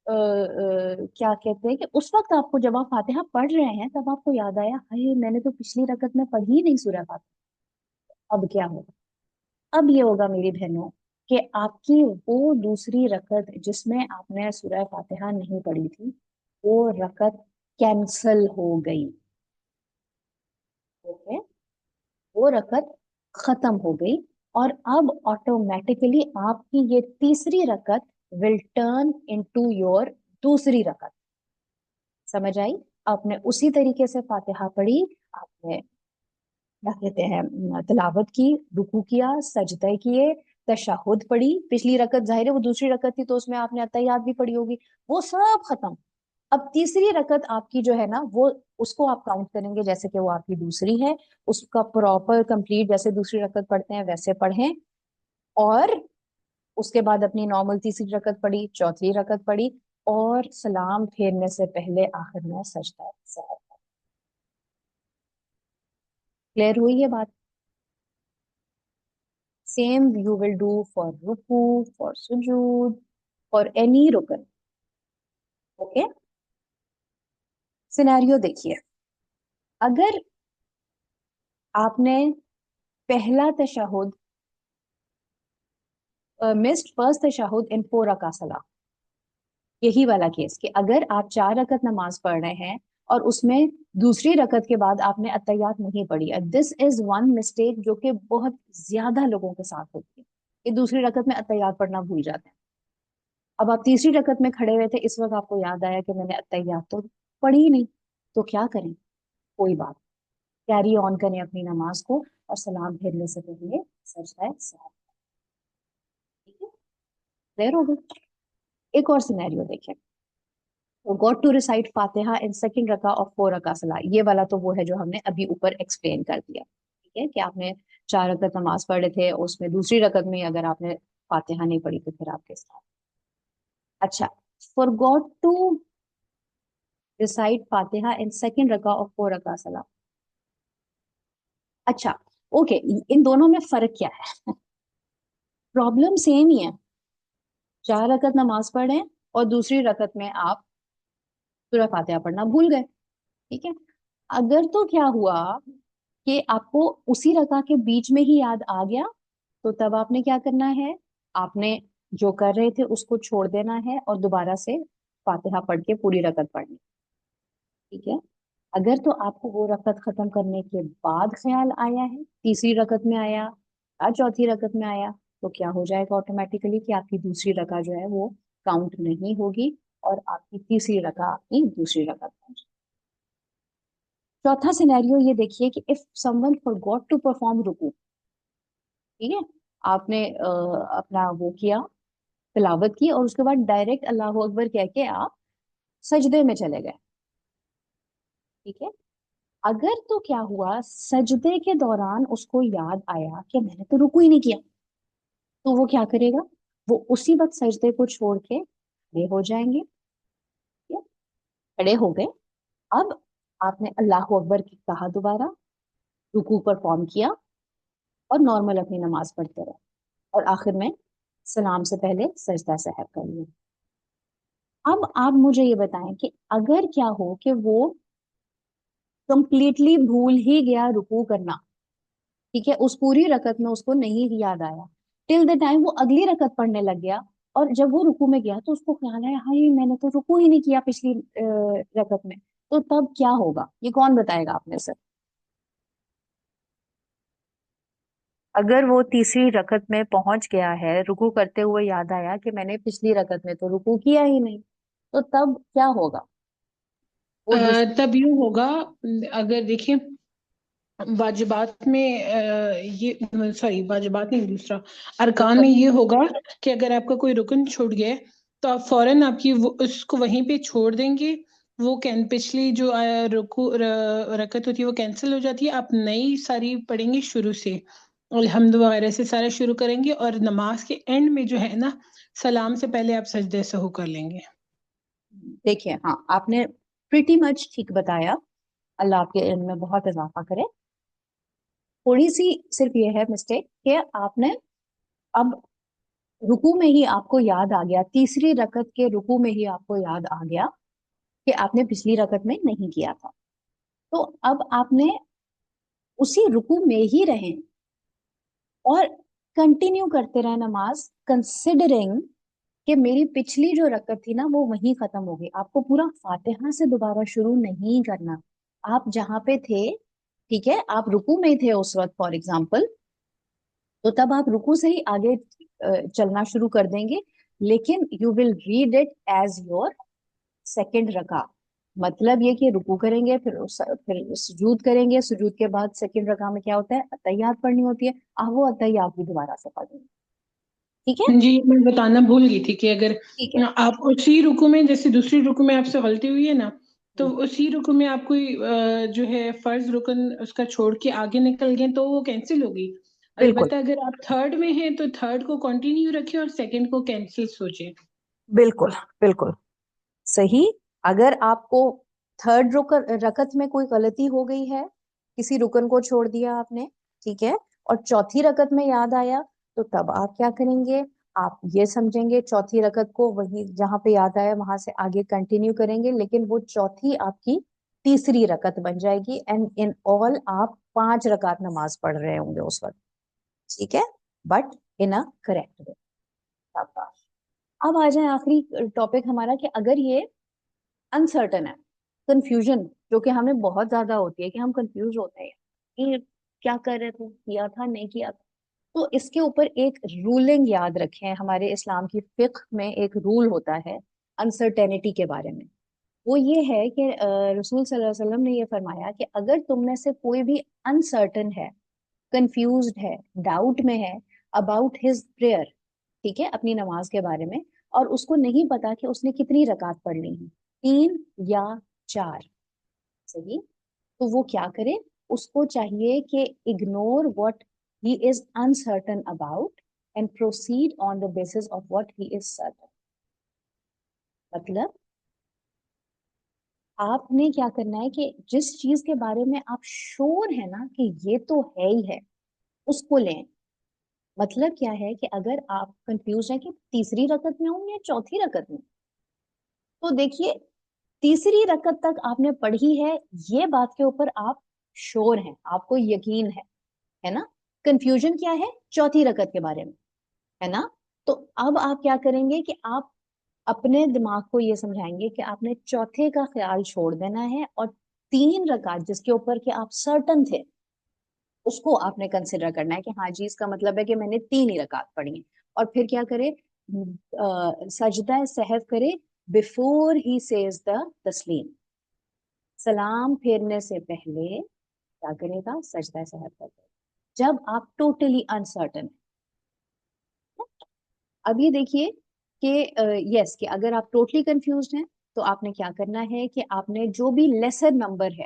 क्या कहते हैं कि उस वक्त आपको, जब आप फातिहा पढ़ रहे हैं, तब आपको याद आया, हाय मैंने तो पिछली रकत में पढ़ी ही नहीं सूरह फातिहा। अब क्या होगा? अब ये होगा मेरी बहनों कि आपकी वो दूसरी रकत जिसमें आपने सूरह फातिहा नहीं पढ़ी थी, वो रकत कैंसल हो गई। ओके, वो रकत खत्म हो गई और अब ऑटोमेटिकली आपकी ये तीसरी रकत विल टर्न इनटू योर दूसरी रकत। समझ आई? आपने उसी तरीके से फातिहा पढ़ी, आपने क्या कहते हैं तिलावत की, रुकू किया, सजदे किए, तशहुद पढ़ी। पिछली रकत जाहिर है वो दूसरी रकत थी तो उसमें आपने अत्तहियात भी पढ़ी होगी, वो सब खत्म। अब तीसरी रकत आपकी जो है ना, वो उसको आप काउंट करेंगे जैसे कि वो आपकी दूसरी है, उसका प्रॉपर कंप्लीट जैसे दूसरी रकत पढ़ते हैं वैसे पढ़ें। और उसके बाद अपनी नॉर्मल तीसरी रकत पढ़ी, चौथी रकत पढ़ी, और सलाम फेरने से पहले आखिर में सजदा सहर। क्लियर हुई ये बात? Same you will do for ruku, for sujood, for any रुकन। ओके, सिनेरियो देखिए, अगर आपने पहला तशहुद मिस्ड फर्स्ट तशहुद इन 4 रका सला, यही वाला केस कि अगर आप 4 रकत नमाज पढ़ रहे हैं और उसमें दूसरी रकत के बाद आपने अत्तहियात नहीं पढ़ी, दिस इज वन मिस्टेक जो कि बहुत ज्यादा लोगों के साथ होती है, कि दूसरी रकत में अत्तहियात पढ़ना भूल जाते हैं। अब आप तीसरी रकत में खड़े हुए थे, इस वक्त आपको याद आया कि मैंने अत्तहियात तो पढ़ी ही नहीं, तो क्या करें? कोई बात, कैरी ऑन करें अपनी नमाज को और सलाम फेरने से पहले सजदा सहर। ठीक है, क्लियर हो गया? एक और सिनेरियो देखें, गॉट टू रिसाइट फातिहा इन सेकंड रका ऑफ 4 रका सला। ये वाला तो वो है जो हमने अभी ऊपर एक्सप्लेन कर दिया। ठीक है, कि आपने 4 रकत नमाज पढ़े थे, उसमें दूसरी रकत में अगर आपने फातिहा नहीं पढ़ी तो फिर आपके साथ। अच्छा, forgot to recite फातिहा इन सेकंड रका ऑफ 4 रका सला। अच्छा, ओके, इन दोनों में फर्क क्या है? प्रॉब्लम सेम ही है, 4 रकत नमाज पढ़े और दूसरी रकत में आप सूरह फातिहा पढ़ना भूल गए। ठीक है, अगर तो क्या हुआ कि आपको उसी रका के बीच में ही याद आ गया, तो तब आपने क्या करना है, आपने जो कर रहे थे उसको छोड़ देना है और दोबारा से फातिहा पढ़ के पूरी रकत पढ़नी। ठीक है, अगर तो आपको वो रकत खत्म करने के बाद ख्याल आया है, तीसरी रकत में आया या चौथी रकत में आया, तो क्या हो जाएगा ऑटोमेटिकली कि आपकी दूसरी रका जो है वो काउंट नहीं होगी और आपकी तीसरी रका आपकी दूसरी रकत बन जाएगी। चौथा सिनेरियो ये देखिए कि if someone forgot to perform रुकू। ठीक है, आपने अपना वो किया, तिलावत की, और उसके बाद डायरेक्ट अल्लाह अकबर कह के आप सजदे में चले गए। ठीक है, अगर तो क्या हुआ, सजदे के दौरान उसको याद आया कि मैंने तो रुकू ही नहीं किया, तो वो क्या करेगा, वो उसी वक्त सजदे को छोड़ के खड़े हो जाएंगे। ठीक है? खड़े हो गए, अब आपने अल्लाह अकबर की कहा, दोबारा रुकू परफॉर्म किया और नॉर्मल अपनी नमाज पढ़ते रहे, और आखिर में सलाम से पहले सजदा सहर कर लिया। अब आप मुझे ये बताएं कि अगर क्या हो कि वो कंप्लीटली भूल ही गया रुकू करना, ठीक है, उस पूरी रकत में उसको नहीं याद आया, टिल द टाइम वो अगली रकत पढ़ने लग गया, और जब वो रुकू में गया तो उसको ख्याल आया, हाँ ये मैंने तो रुकू ही नहीं किया पिछली रकत में, तो तब क्या होगा? ये कौन बताएगा आपने से? अगर वो तीसरी रकत में पहुंच गया है, रुकू करते हुए याद आया कि मैंने पिछली रकत में तो रुकू किया ही नहीं, तो तब क्या होगा? वो तब यूं होगा, अगर देखिए वाजिबात में ये सॉरी वाजिबात नहीं, दूसरा अरकान में ये होगा कि अगर आपका कोई रुकन छूट गया तो आप फौरन आपकी उसको वहीं पे छोड़ देंगे, वो पिछली जो रकत होती है वो कैंसिल हो जाती है, आप नई सारी पढ़ेंगे शुरू से, अल्हम्द वगैरह से सारा शुरू करेंगे, और नमाज के एंड में जो है ना, सलाम से पहले आप सजदे सहू कर लेंगे। دیکھیے ہاں آپ نے پریٹی مچ ٹھیک بتایا، اللہ آپ کے علم میں بہت اضافہ کرے. تھوڑی سی صرف یہ ہے مسٹیک کہ آپ نے اب رکوع میں ہی آپ کو یاد آ گیا، تیسری رکعت کے رکوع میں ہی آپ کو یاد آ گیا کہ آپ نے پچھلی رکعت میں نہیں کیا تھا. تو اب آپ نے اسی رکوع میں ہی رہیں اور کنٹینیو کرتے رہے نماز، کنسیڈرنگ کہ میری پچھلی جو رکعت تھی نا وہ وہیں ختم ہو گئی. آپ کو پورا فاتحہ سے دوبارہ شروع نہیں کرنا. آپ جہاں پہ تھے، ٹھیک ہے، آپ رکوع میں تھے اس وقت فار ایگزامپل، تو تب آپ رکوع سے ہی آگے چلنا شروع کر دیں گے، لیکن you will read it as your second رکعہ. مطلب یہ کہ رکوع کریں گے، پھر سجود کریں گے، سجود کے بعد سیکنڈ رکعہ میں کیا ہوتا ہے، اتحیات پڑھنی ہوتی ہے، آپ وہ اتحیات بھی دوبارہ سے پڑھیں گے. ٹھیک ہے جی میں بتانا بھول گئی تھی کہ اگر ٹھیک ہے. آپ اسی رکو میں، جیسے دوسری رکو میں آپ سے غلطی ہوئی ہے نا، تو اسی رکو میں آپ کوئی جو ہے فرض رکن اس کا چھوڑ کے آگے نکل گئے تو وہ کینسل ہوگی. بالکل البتہ اگر آپ تھرڈ میں ہیں تو تھرڈ کو کنٹینیو رکھیں اور سیکنڈ کو کینسل سوچیں. بالکل بالکل صحیح. اگر آپ کو تھرڈ رکعت میں کوئی غلطی ہو گئی ہے، کسی رکن کو چھوڑ دیا آپ نے، ٹھیک ہے، اور چوتھی رکعت میں یاد آیا، تو تب آپ کیا کریں گے، آپ یہ سمجھیں گے چوتھی رکعت کو وہی جہاں پہ یاد آیا وہاں سے آگے کنٹینیو کریں گے، لیکن وہ چوتھی آپ کی تیسری رکعت بن جائے گی، اینڈ ان آل آپ 5 رکعت نماز پڑھ رہے ہوں گے اس وقت. ٹھیک ہے، but in a correct way. اب آ جائیں آخری ٹاپک ہمارا کہ اگر یہ انسرٹن ہے، کنفیوژن جو کہ ہمیں بہت زیادہ ہوتی ہے کہ ہم کنفیوز ہوتے ہیں کہ کیا کر رہے تھے، کیا تھا نہیں کیا تھا. تو اس کے اوپر ایک رولنگ یاد رکھیں، ہمارے اسلام کی فقہ میں ایک رول ہوتا ہے انسرٹینٹی کے بارے میں. وہ یہ ہے کہ رسول صلی اللہ علیہ وسلم نے یہ فرمایا کہ اگر تم میں سے کوئی بھی انسرٹن ہے، کنفیوزڈ ہے، ڈاؤٹ میں ہے اباؤٹ ہز پریئر، ٹھیک ہے، اپنی نماز کے بارے میں، اور اس کو نہیں پتا کہ اس نے کتنی رکعت پڑھنی ہے، 3 یا 4، صحیح، تو وہ کیا کرے، اس کو چاہیے کہ ignore what he is uncertain about and proceed on the basis of what he is certain. مطلب آپ نے کیا کرنا ہے کہ جس چیز کے بارے میں آپ شور ہے نا کہ یہ تو ہے ہی ہے، اس کو لیں. مطلب کیا ہے کہ اگر آپ کنفیوز ہیں کہ تیسری رکعت میں ہوں یا چوتھی رکعت میں، تو دیکھیے تیسری رکعت تک آپ نے پڑھی ہے، یہ بات کے اوپر آپ شور ہیں، آپ کو یقین ہے نا. کنفیوژن کیا ہے، چوتھی رکعت کے بارے میں، ہے نا. تو اب آپ کیا کریں گے کہ آپ اپنے دماغ کو یہ سمجھائیں گے کہ آپ نے چوتھے کا خیال چھوڑ دینا ہے، اور 3 رکعت جس کے اوپر کہ آپ سرٹن تھے اس کو آپ نے کنسیڈر کرنا ہے کہ ہاں جی اس کا مطلب ہے کہ میں نے 3 ہی رکعت پڑھی ہیں. اور پھر کیا کرے، سجدہ سہو کرے بفور ہی سیز دا تسلیم. سلام پھیرنے سے پہلے کیا کرے گا، سجدہ سہو کرے جب آپ ٹوٹلی انسرٹن. اب یہ دیکھیے کہ یس کہ اگر آپ ٹوٹلی کنفیوزڈ ہیں تو آپ نے کیا کرنا ہے کہ آپ نے جو بھی لیسر نمبر ہے،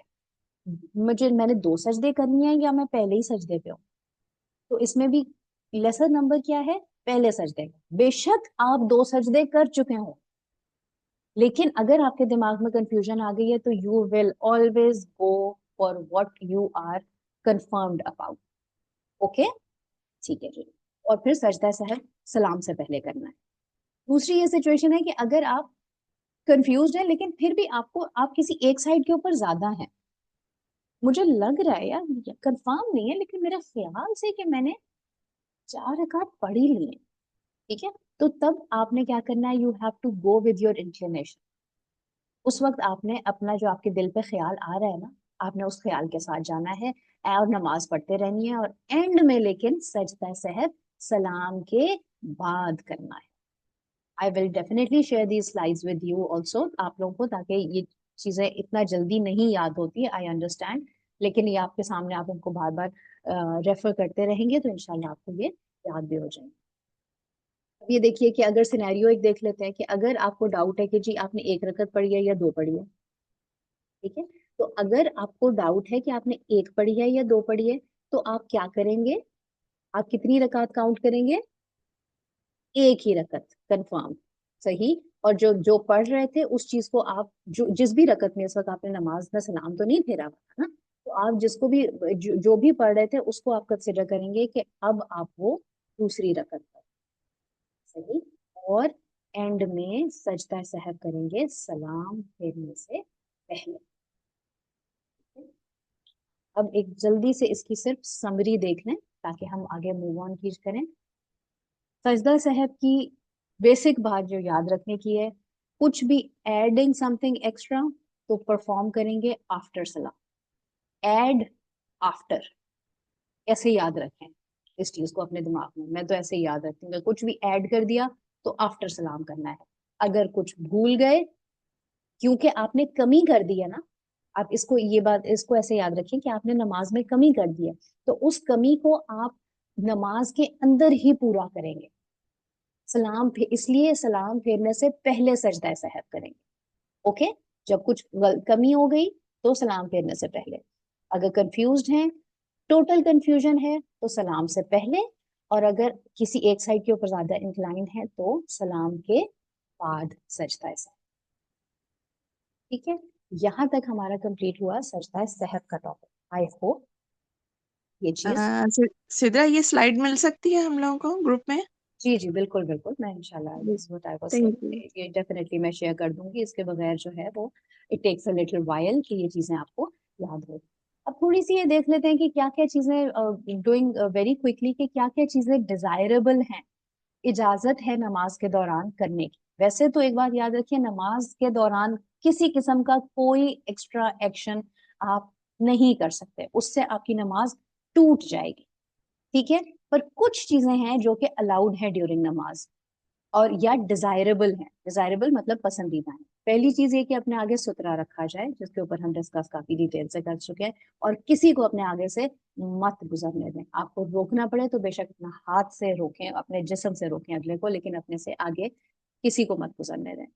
میں نے 2 سجدے کرنی ہیں یا میں پہلے ہی سجدے پہ ہوں، تو اس میں بھی لیسر نمبر کیا ہے، پہلے سجدے. بے شک آپ 2 سجدے کر چکے ہوں، لیکن اگر آپ کے دماغ میں کنفیوژن آ گئی ہے تو you will always go for what you are confirmed about. Okay ٹھیک ہے جی. اور پھر سجدہ سہو سلام سے پہلے کرنا ہے. دوسری یہ سچویشن ہے کہ اگر آپ کنفیوزڈ ہیں لیکن پھر بھی آپ کسی ایک سائڈ کے اوپر زیادہ ہیں، مجھے لگ رہا ہے یا کنفرم نہیں ہے لیکن میرے خیال سے کہ میں نے 4 رکعت پڑھی لی ہیں، ٹھیک ہے، تو تب آپ نے کیا کرنا ہے، you have to go with your inclination. اس وقت آپ نے اپنا جو آپ کے دل پہ خیال آ رہا ہے نا، آپ نے اس خیال کے ساتھ جانا ہے اور نماز پڑھتے رہنی ہے، اور اینڈ میں لیکن سجدہ سہو سلام کے بعد کرنا ہے. I will definitely share these slides with you also آپ لوگوں کو، تاکہ یہ چیزیں اتنا جلدی نہیں یاد ہوتی، I understand، لیکن یہ آپ کے سامنے آپ ان کو بار بار ریفر کرتے رہیں گے تو انشاءاللہ آپ کو یہ یاد بھی ہو جائیں گے. اب یہ دیکھیے کہ اگر سینیریو ایک دیکھ لیتے ہیں کہ اگر آپ کو ڈاؤٹ ہے کہ جی آپ نے 1 رکعت پڑھی ہے یا 2 پڑھی ہے، ٹھیک ہے، تو اگر آپ کو ڈاؤٹ ہے کہ آپ نے 1 پڑھی ہے یا 2 پڑھی ہے، تو آپ کیا کریں گے، آپ کتنی رکعت کاؤنٹ کریں گے، 1 ہی رکعت کنفرم. صحیح. اور جو جو پڑھ رہے تھے اس چیز کو آپ جس بھی رکعت میں اس وقت آپ نے نماز میں سلام تو نہیں پھیرا ہوا نا, تو آپ جس کو بھی جو بھی پڑھ رہے تھے اس کو آپ کنسیڈر کریں گے کہ اب آپ وہ دوسری رکعت پر. صحیح. اور اینڈ میں سجدہ سہو کریں گے سلام پھیرنے سے پہلے. اب ایک جلدی سے اس کی صرف سمری دیکھ لیں تاکہ ہم آگے موو آن کی کریں. سجدہ صاحب کی بیسک بات جو یاد رکھنے کی ہے, کچھ بھی ایڈنگ سم تھنگ ایکسٹرا تو پرفارم کریں گے آفٹر سلام. ایڈ آفٹر, ایسے یاد رکھیں اس چیز کو اپنے دماغ میں تو ایسے یاد رکھتی ہوں کہ کچھ بھی ایڈ کر دیا تو آفٹر سلام کرنا ہے. اگر کچھ بھول گئے کیونکہ آپ نے کمی کر دی ہے نا, آپ اس کو یہ بات اس کو ایسے یاد رکھیں کہ آپ نے نماز میں کمی کر دی ہے تو اس کمی کو آپ نماز کے اندر ہی پورا کریں گے. سلام اس لیے سلام پھیرنے سے پہلے سجدہ سہو کریں گے. اوکے, جب کچھ کمی ہو گئی تو سلام پھیرنے سے پہلے. اگر کنفیوزڈ ہیں, ٹوٹل کنفیوژن ہے تو سلام سے پہلے, اور اگر کسی ایک سائڈ کے اوپر زیادہ انکلائن ہے تو سلام کے بعد سجدہ سہو. ٹھیک ہے, یہاں تک ہمارا کمپلیٹ ہوا سجدہ سہو کا ٹاپک. آئی ہوپ یہ چیز سدرا یہ سلائیڈ مل سکتی ہے ہم لوگوں کو گروپ میں؟ جی جی بالکل بالکل, میں انشاءاللہ تھینک یو. یہ ڈیفینیٹلی میں شیئر کر دوں گی. اس کے بغیر جو ہے وہ it takes a little while کہ یہ چیزیں آپ کو یاد ہو. اب تھوڑی سی یہ دیکھ لیتے ہیں کہ کیا کیا چیزیں ڈوئنگ ویری کوئکلی کہ کیا کیا چیزیں ڈیزائربل ہیں, اجازت ہے نماز کے دوران کرنے کی. ویسے تو ایک بات یاد رکھیے, نماز کے دوران کسی قسم کا کوئی ایکسٹرا ایکشن آپ نہیں کر سکتے, اس سے آپ کی نماز ٹوٹ جائے گی. ٹھیک ہے, پر کچھ چیزیں ہیں جو کہ الاؤڈ ہیں ڈیورنگ نماز اور یا ڈیزائربل ہیں. ڈیزائربل مطلب پسندیدہ ہیں. پہلی چیز یہ کہ اپنے آگے ستھرا رکھا جائے, جس کے اوپر ہم ڈسکس کافی ڈیٹیل سے کر چکے ہیں, اور کسی کو اپنے آگے سے مت گزرنے دیں. آپ کو روکنا پڑے تو بے شک اپنا ہاتھ سے روکیں, اپنے جسم سے روکیں اگلے کو, لیکن اپنے سے آگے کسی کو مت گزرنے دیں.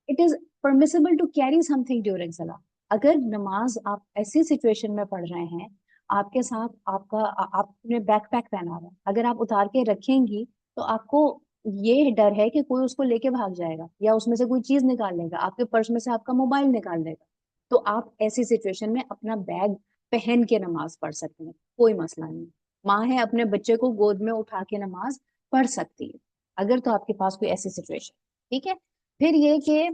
It is permissible to carry something during صلاح. اگر نماز آپ ایسی سچویشن میں پڑھ رہے ہیں, آپ کے ساتھ آپ نے بیک پیک پہنا ہوا, اگر آپ اتار کے رکھیں گی تو آپ کو یہ ڈر ہے کہ کوئی اس کو لے کے بھاگ جائے گا یا اس میں سے کوئی چیز نکال لے گا, آپ کے پرس میں سے آپ کا موبائل نکال دے گا. تو آپ ایسی سچویشن میں اپنا بیگ پہن کے نماز پڑھ سکتے ہیں, کوئی مسئلہ نہیں. ماں ہے اپنے بچے کو گود میں اٹھا کے نماز پڑھ سکتی ہے اگر تو آپ کے پاس کوئی ایسی سچویشن. ٹھیک ہے, پھر یہ کہ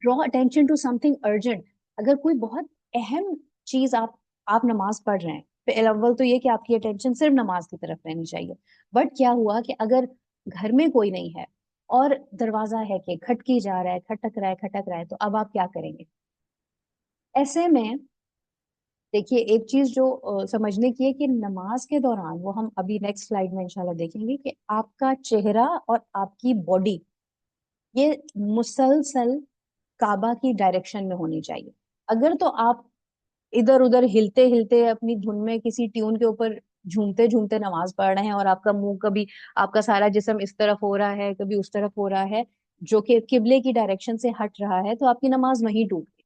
draw attention to something urgent. اگر کوئی بہت اہم چیز آپ نماز پڑھ رہے ہیں, پھر اول تو یہ کہ آپ کی اٹینشن صرف نماز کی طرف رہنی چاہیے. بٹ کیا ہوا کہ اگر گھر میں کوئی نہیں ہے اور دروازہ ہے کہ کھٹکی جا رہا ہے, کھٹک رہا ہے, تو اب آپ کیا کریں گے ایسے میں؟ دیکھیے ایک چیز جو سمجھنے کی ہے کہ نماز کے دوران, وہ ہم ابھی نیکسٹ سلائیڈ میں انشاءاللہ دیکھیں گے, کہ آپ کا چہرہ اور آپ کی باڈی یہ مسلسل کعبہ کی ڈائریکشن میں ہونی چاہیے. اگر تو آپ ادھر ادھر ہلتے ہلتے اپنی دھن میں کسی ٹیون کے اوپر جھومتے جھومتے نماز پڑھ رہے ہیں, اور آپ کا منہ کبھی آپ کا سارا جسم اس طرف ہو رہا ہے کبھی اس طرف ہو رہا ہے جو کہ قبلے کی ڈائریکشن سے ہٹ رہا ہے, تو آپ کی نماز وہیں ٹوٹ گئی.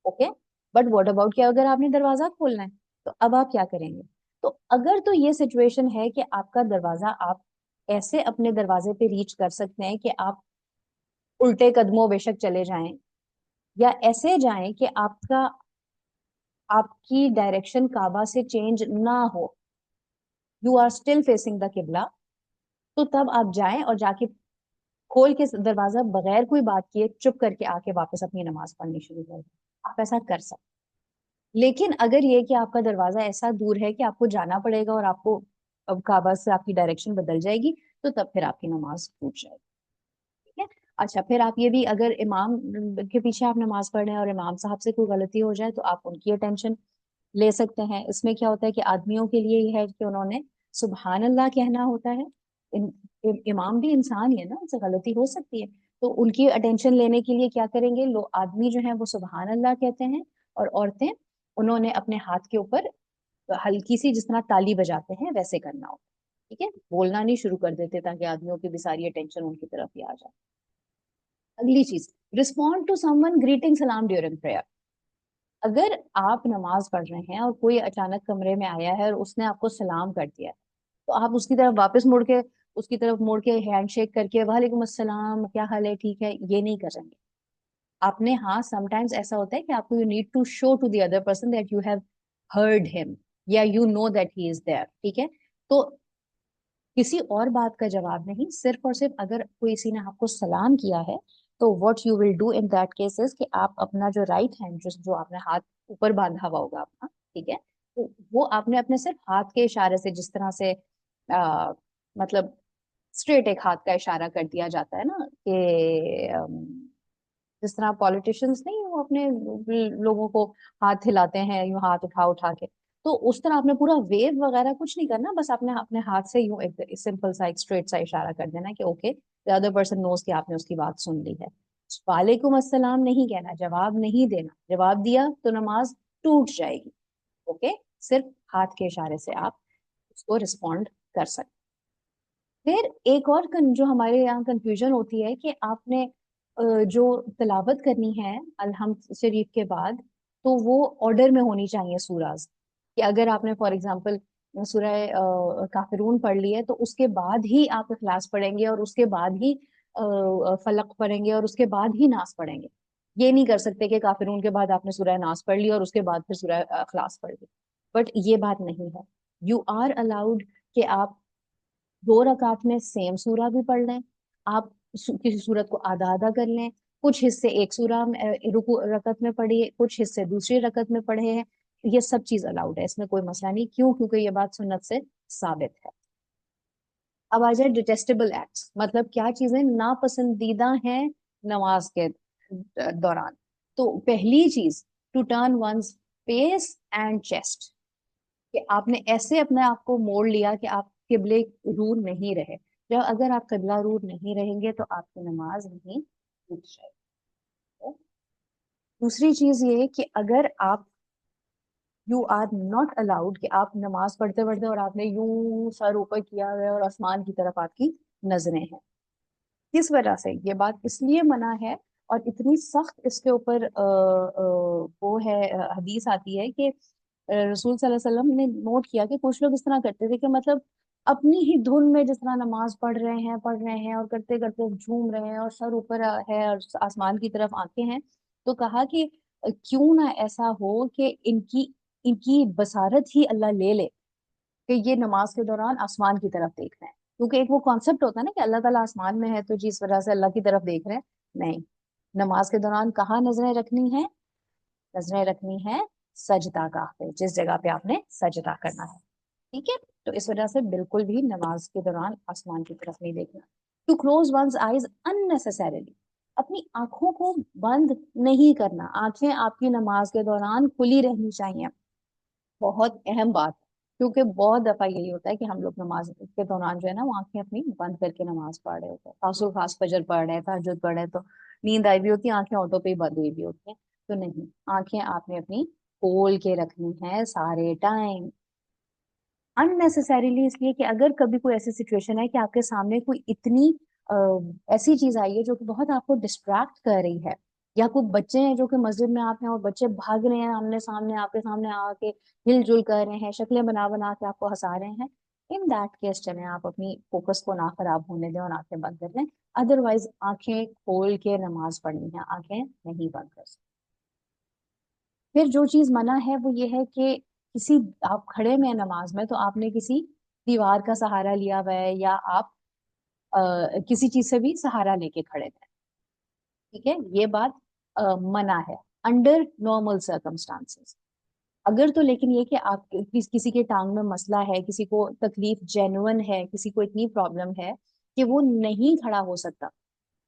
اوکے, بٹ واٹ اباؤٹ کہ اگر آپ نے دروازہ کھولنا ہے تو اب آپ کیا کریں گے؟ تو اگر تو یہ سچویشن ہے کہ آپ کا دروازہ, آپ ایسے اپنے دروازے پہ ریچ کر سکتے ہیں کہ آپ الٹے قدموں بے شک چلے جائیں, یا ایسے جائیں کہ آپ کی ڈائریکشن کعبہ سے چینج نہ ہو, you are still facing the قبلہ, تو تب آپ جائیں اور جا کے کھول کے دروازہ بغیر کوئی بات کیے چپ کر کے آ کے واپس اپنی نماز پڑھنی شروع کر دیں. آپ ایسا کر سکتے. لیکن اگر یہ کہ آپ کا دروازہ ایسا دور ہے کہ آپ کو جانا پڑے گا اور آپ کو اب کعبہ سے آپ کی ڈائریکشن بدل جائے گی, تو تب پھر آپ کی نماز ٹوٹ جائے گی. ٹھیک ہے, اچھا پھر آپ یہ بھی, اگر امام کے پیچھے آپ نماز پڑھ رہے ہیں اور امام صاحب سے کوئی غلطی ہو جائے تو آپ ان کی اٹینشن لے سکتے ہیں. اس میں کیا ہوتا ہے کہ آدمیوں کے لیے یہ ہے کہ انہوں نے سبحان اللہ کہنا ہوتا ہے. امام بھی انسان ہی ہے نا, ان سے غلطی ہو سکتی ہے, تو ان کی اٹینشن لینے کے لیے کیا کریں گے, آدمی جو ہیں وہ سبحان اللہ کہتے ہیں, اور عورتیں انہوں نے اپنے ہاتھ کے اوپر ہلکی سی جس طرح تالی بجاتے ہیں ویسے کرنا ہوتا. ٹھیک ہے, بولنا نہیں شروع کر دیتے تاکہ آدمیوں کی بھی ساری اٹینشن ان کی طرف ہی آ جائے. اگلی چیز, respond to someone greeting سلام ڈیورنگ پریئر. اگر آپ نماز پڑھ رہے ہیں اور کوئی اچانک کمرے میں آیا ہے اور اس نے آپ کو سلام کر دیا, تو آپ اس کی طرف واپس مڑ کے اس کی طرف موڑ کے ہینڈ شیک کر کے وعلیکم السلام کیا حال ہے ٹھیک ہے یہ نہیں کر رہے. آپ نے ہاں سم ٹائمز ایسا ہوتا ہے کہ آپ کو you need to show to the other person that you have heard him یا you know that he is there. ٹھیک ہے, تو کسی اور بات کا جواب نہیں, صرف اور صرف اگر کوئی کسی نے آپ کو سلام کیا ہے تو what you will do in that case is کہ آپ اپنا جو رائٹ ہینڈ جو آپ نے ہاتھ اوپر باندھا ہوا ہوگا اپنا, ٹھیک ہے, تو وہ آپ نے اپنے صرف ہاتھ کے اشارے سے, جس طرح سے مطلب اسٹریٹ ایک ہاتھ کا اشارہ کر دیا جاتا ہے نا کہ جس طرح پالیٹیشینس نہیں وہ اپنے لوگوں کو ہاتھ ہلاتے ہیں یوں ہاتھ اٹھا اٹھا کے, تو اس طرح آپ نے پورا ویو وغیرہ کچھ نہیں کرنا, بس آپ نے اپنے ہاتھ سے یوں ایک سمپل سا ایک اسٹریٹ سا اشارہ کر دینا کہ okay the other person knows کہ آپ نے اس کی بات سن لی ہے. وعلیکم السلام نہیں کہنا, جواب نہیں دینا, جواب دیا تو نماز ٹوٹ جائے گی. اوکے, صرف ہاتھ کے اشارے سے آپ اس کو رسپونڈ کر سکتے. پھر ایک اور جو ہمارے یہاں کنفیوژن ہوتی ہے کہ آپ نے جو تلاوت کرنی ہے الحمد شریف کے بعد تو وہ آرڈر میں ہونی چاہیے سوراز, کہ اگر آپ نے فار ایگزامپل سورہ کافرون پڑھ لی ہے تو اس کے بعد ہی آپ اخلاص پڑھیں گے اور اس کے بعد ہی فلق پڑھیں گے اور اس کے بعد ہی ناس پڑھیں گے. یہ نہیں کر سکتے کہ کافرون کے بعد آپ نے سورہ ناس پڑھ لی اور اس کے بعد پھر سورہ اخلاص پڑھ لی. بٹ یہ بات نہیں ہے, یو آر الاؤڈ کہ آپ 2 رکعت میں سیم سورہ بھی پڑھ لیں, آپ کسی سورت کو آدھا آدھا کر لیں, کچھ حصے ایک سورہ رکعت میں پڑھیے, کچھ حصے دوسری رکعت میں پڑھے ہیں, یہ سب چیز الاؤڈ ہے, اس میں کوئی مسئلہ نہیں. کیوں؟ کیونکہ یہ بات سنت سے ثابت ہے. اب آ جائے ڈیٹیسٹیبل ایکٹس, مطلب کیا چیزیں ناپسندیدہ ہیں نماز کے دوران. تو پہلی چیز to turn one's face and chest, کہ آپ نے ایسے اپنے آپ کو موڑ لیا کہ آپ قبلے رور نہیں رہے. جب اگر آپ قبلہ رور نہیں رہیں گے تو آپ کی نماز نہیں ٹوٹ جائے گی. دوسری چیز یہ کہ اگر آپ یو آر ناٹ الاؤڈ کہ آپ نماز پڑھتے پڑھتے اور آپ نے یوں سر اوپر کیا ہے اور آسمان کی طرف آپ کی نظریں ہیں. کس وجہ سے یہ بات اس لیے منع ہے اور اتنی سخت اس کے اوپر وہ ہے حدیث آتی ہے کہ رسول صلی اللہ علیہ وسلم نے نوٹ کیا کہ کچھ لوگ اس طرح کرتے تھے کہ مطلب اپنی ہی دھن میں جس طرح نماز پڑھ رہے ہیں اور کرتے کرتے جھوم رہے ہیں اور سر اوپر ہے اور آسمان کی طرف آنکھیں ہیں. تو کہا کہ کیوں نہ ایسا ہو کہ ان کی بصارت ہی اللہ لے لے کہ یہ نماز کے دوران آسمان کی طرف دیکھ رہے ہیں, کیونکہ ایک وہ کانسیپٹ ہوتا ہے نا کہ اللہ تعالیٰ آسمان میں ہے تو جس وجہ سے اللہ کی طرف دیکھ رہے ہیں. نہیں, نماز کے دوران کہاں نظریں رکھنی ہیں؟ نظریں رکھنی ہے سجدہ گاہ پہ, جس جگہ پہ آپ نے سجدہ کرنا ہے. ٹھیک ہے, تو اس وجہ سے بالکل بھی نماز کے دوران آسمان کی طرف نہیں دیکھنا. To close one's eyes unnecessarily, اپنی آنکھوں کو بند نہیں کرنا. آنکھیں آپ کی نماز کے دوران کھلی رہنی چاہیے, بہت اہم بات, کیونکہ بہت دفعہ یہی ہوتا ہے کہ ہم لوگ نماز کے دوران جو ہے نا وہ آنکھیں اپنی بند کر کے نماز پڑھ رہے ہوتے ہیں, خاص و خاص فجر پڑھ رہے ہیں, تہجد پڑھ رہے ہیں, تو نیند آئی بھی ہوتی ہے, آنکھیں آٹو پہ ہی بند ہوئی بھی ہوتی ہیں. تو نہیں, آنکھیں آپ نے اپنی کھول کے رکھنی ہے سارے ٹائم. unnecessarily اس لیے کہ اگر کبھی کوئی ایسی سچویشن ہے کہ آپ کے سامنے کوئی اتنی ایسی چیز آئی ہے جو کہ بہت آپ کو ڈسٹریکٹ کر رہی ہے, یا کوئی بچے ہیں جو کہ مسجد میں آپ ہیں اور بچے بھاگ رہے ہیں آمنے سامنے آپ کے سامنے آ کے ہل جل کر رہے ہیں, شکلیں بنا بنا کے آپ کو ہنسا رہے ہیں, ان دیٹ کیس چلیں آپ اپنی فوکس کو نہ خراب ہونے دیں اور آنکھیں بند کر لیں. ادروائز آنکھیں کھول کے نماز پڑھنی ہے, آنکھیں نہیں بند کر سکتے. پھر جو چیز منع ہے وہ یہ ہے کہ کسی آپ کھڑے میں نماز میں تو آپ نے کسی دیوار کا سہارا لیا ہوا ہے یا آپ کسی چیز سے بھی سہارا لے کے کھڑے تھے. ٹھیک ہے, یہ بات منع ہے انڈر نارمل سرکمسٹانسز. اگر تو لیکن یہ کہ آپ کسی کے ٹانگ میں مسئلہ ہے, کسی کو تکلیف جینون ہے, کسی کو اتنی پرابلم ہے کہ وہ نہیں کھڑا ہو سکتا,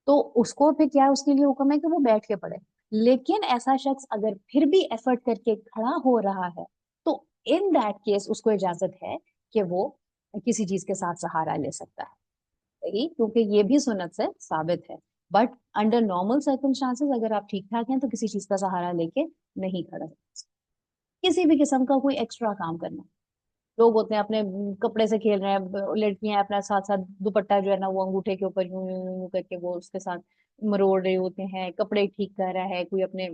تو اس کو پھر کیا اس کے لیے حکم ہے کہ وہ بیٹھ کے پڑھے. لیکن ایسا شخص اگر پھر بھی ایفرٹ کر کے کھڑا ہو رہا ہے تو ان دیٹ کیس اس کو اجازت ہے کہ وہ کسی چیز کے ساتھ سہارا لے سکتا ہے. صحیح, کیونکہ یہ بھی سنت سے ثابت ہے. بٹ انڈر نارمل سرکمسٹانسز اگر آپ ٹھیک ٹھاک ہیں تو کسی چیز کا سہارا لے کے نہیں کھڑا. کسی بھی قسم کا کوئی ایکسٹرا کام کرنا, لوگ ہوتے ہیں اپنے کپڑے سے کھیل رہے ہیں, لڑکیاں اپنا ساتھ ساتھ دوپٹہ جو ہے نا وہ انگوٹھے کے اوپر یوں یوں کر کے وہ اس کے ساتھ مروڑ رہے ہوتے ہیں, کپڑے ٹھیک کر رہا ہے, کوئی اپنے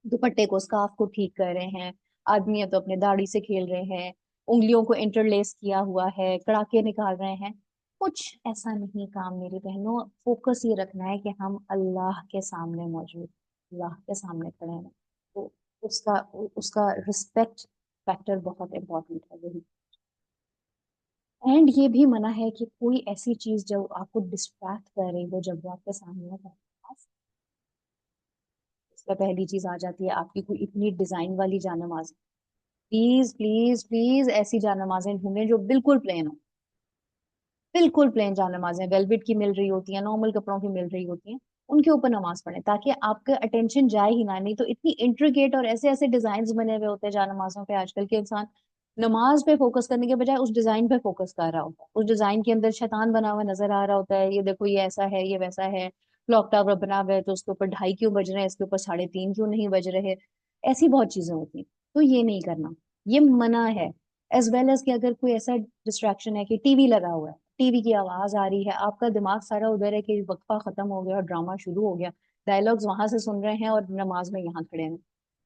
دوپٹے کو اسکارف کو ٹھیک کر رہے ہیں, آدمی ہے تو اپنے داڑھی سے کھیل رہے ہیں, انگلیوں کو انٹرلیس کیا ہوا ہے, کڑاکے نکال رہے ہیں. कुछ ऐसा नहीं काम मेरी बहनों, फोकस ये रखना है कि हम अल्लाह के सामने मौजूद, अल्लाह के सामने खड़े हैं, तो उसका उसका रिस्पेक्ट फैक्टर बहुत इम्पोर्टेंट है वही। एंड ये भी मना है कि कोई ऐसी चीज जो आपको डिस्ट्रैक्ट कर रही हो जब वो आपके सामने है। इसका पहली चीज आ जाती है आपकी कोई इतनी डिजाइन वाली जानमाज, प्लीज प्लीज प्लीज ऐसी जानमाजें ढूंढें जो बिल्कुल प्लेन हो, बिल्कुल प्लेन जानमाजें वेलवेट की मिल रही होती हैं, नॉर्मल कपड़ों की मिल रही होती हैं, उनके ऊपर नमाज पढ़ें ताकि आपका अटेंशन जाए ही ना। नहीं तो इतनी इंट्रिकेट और ऐसे ऐसे डिजाइन बने हुए होते हैं जानमाजों पे आजकल के, इंसान नमाज पे फोकस करने के बजाय उस डिजाइन पे फोकस कर रहा होता है, उस डिजाइन के अंदर शैतान बना हुआ नजर आ रहा होता है, ये देखो ये ऐसा है ये वैसा है, क्लॉक टावर बना हुआ है तो उसके ऊपर 2:30 क्यों बज रहे हैं, इसके ऊपर 3:30 क्यों नहीं बज रहे, ऐसी बहुत चीजें होती हैं। तो ये नहीं करना, ये मना है। एज वेल एज कि अगर कोई ऐसा डिस्ट्रैक्शन है कि टीवी लगा हुआ है, टीवी की आवाज आ रही है, आपका दिमाग सारा उधर है कि वक्फा खत्म हो गया और ड्रामा शुरू हो गया, डायलॉग्स वहां से सुन रहे हैं और नमाज में यहाँ खड़े हैं,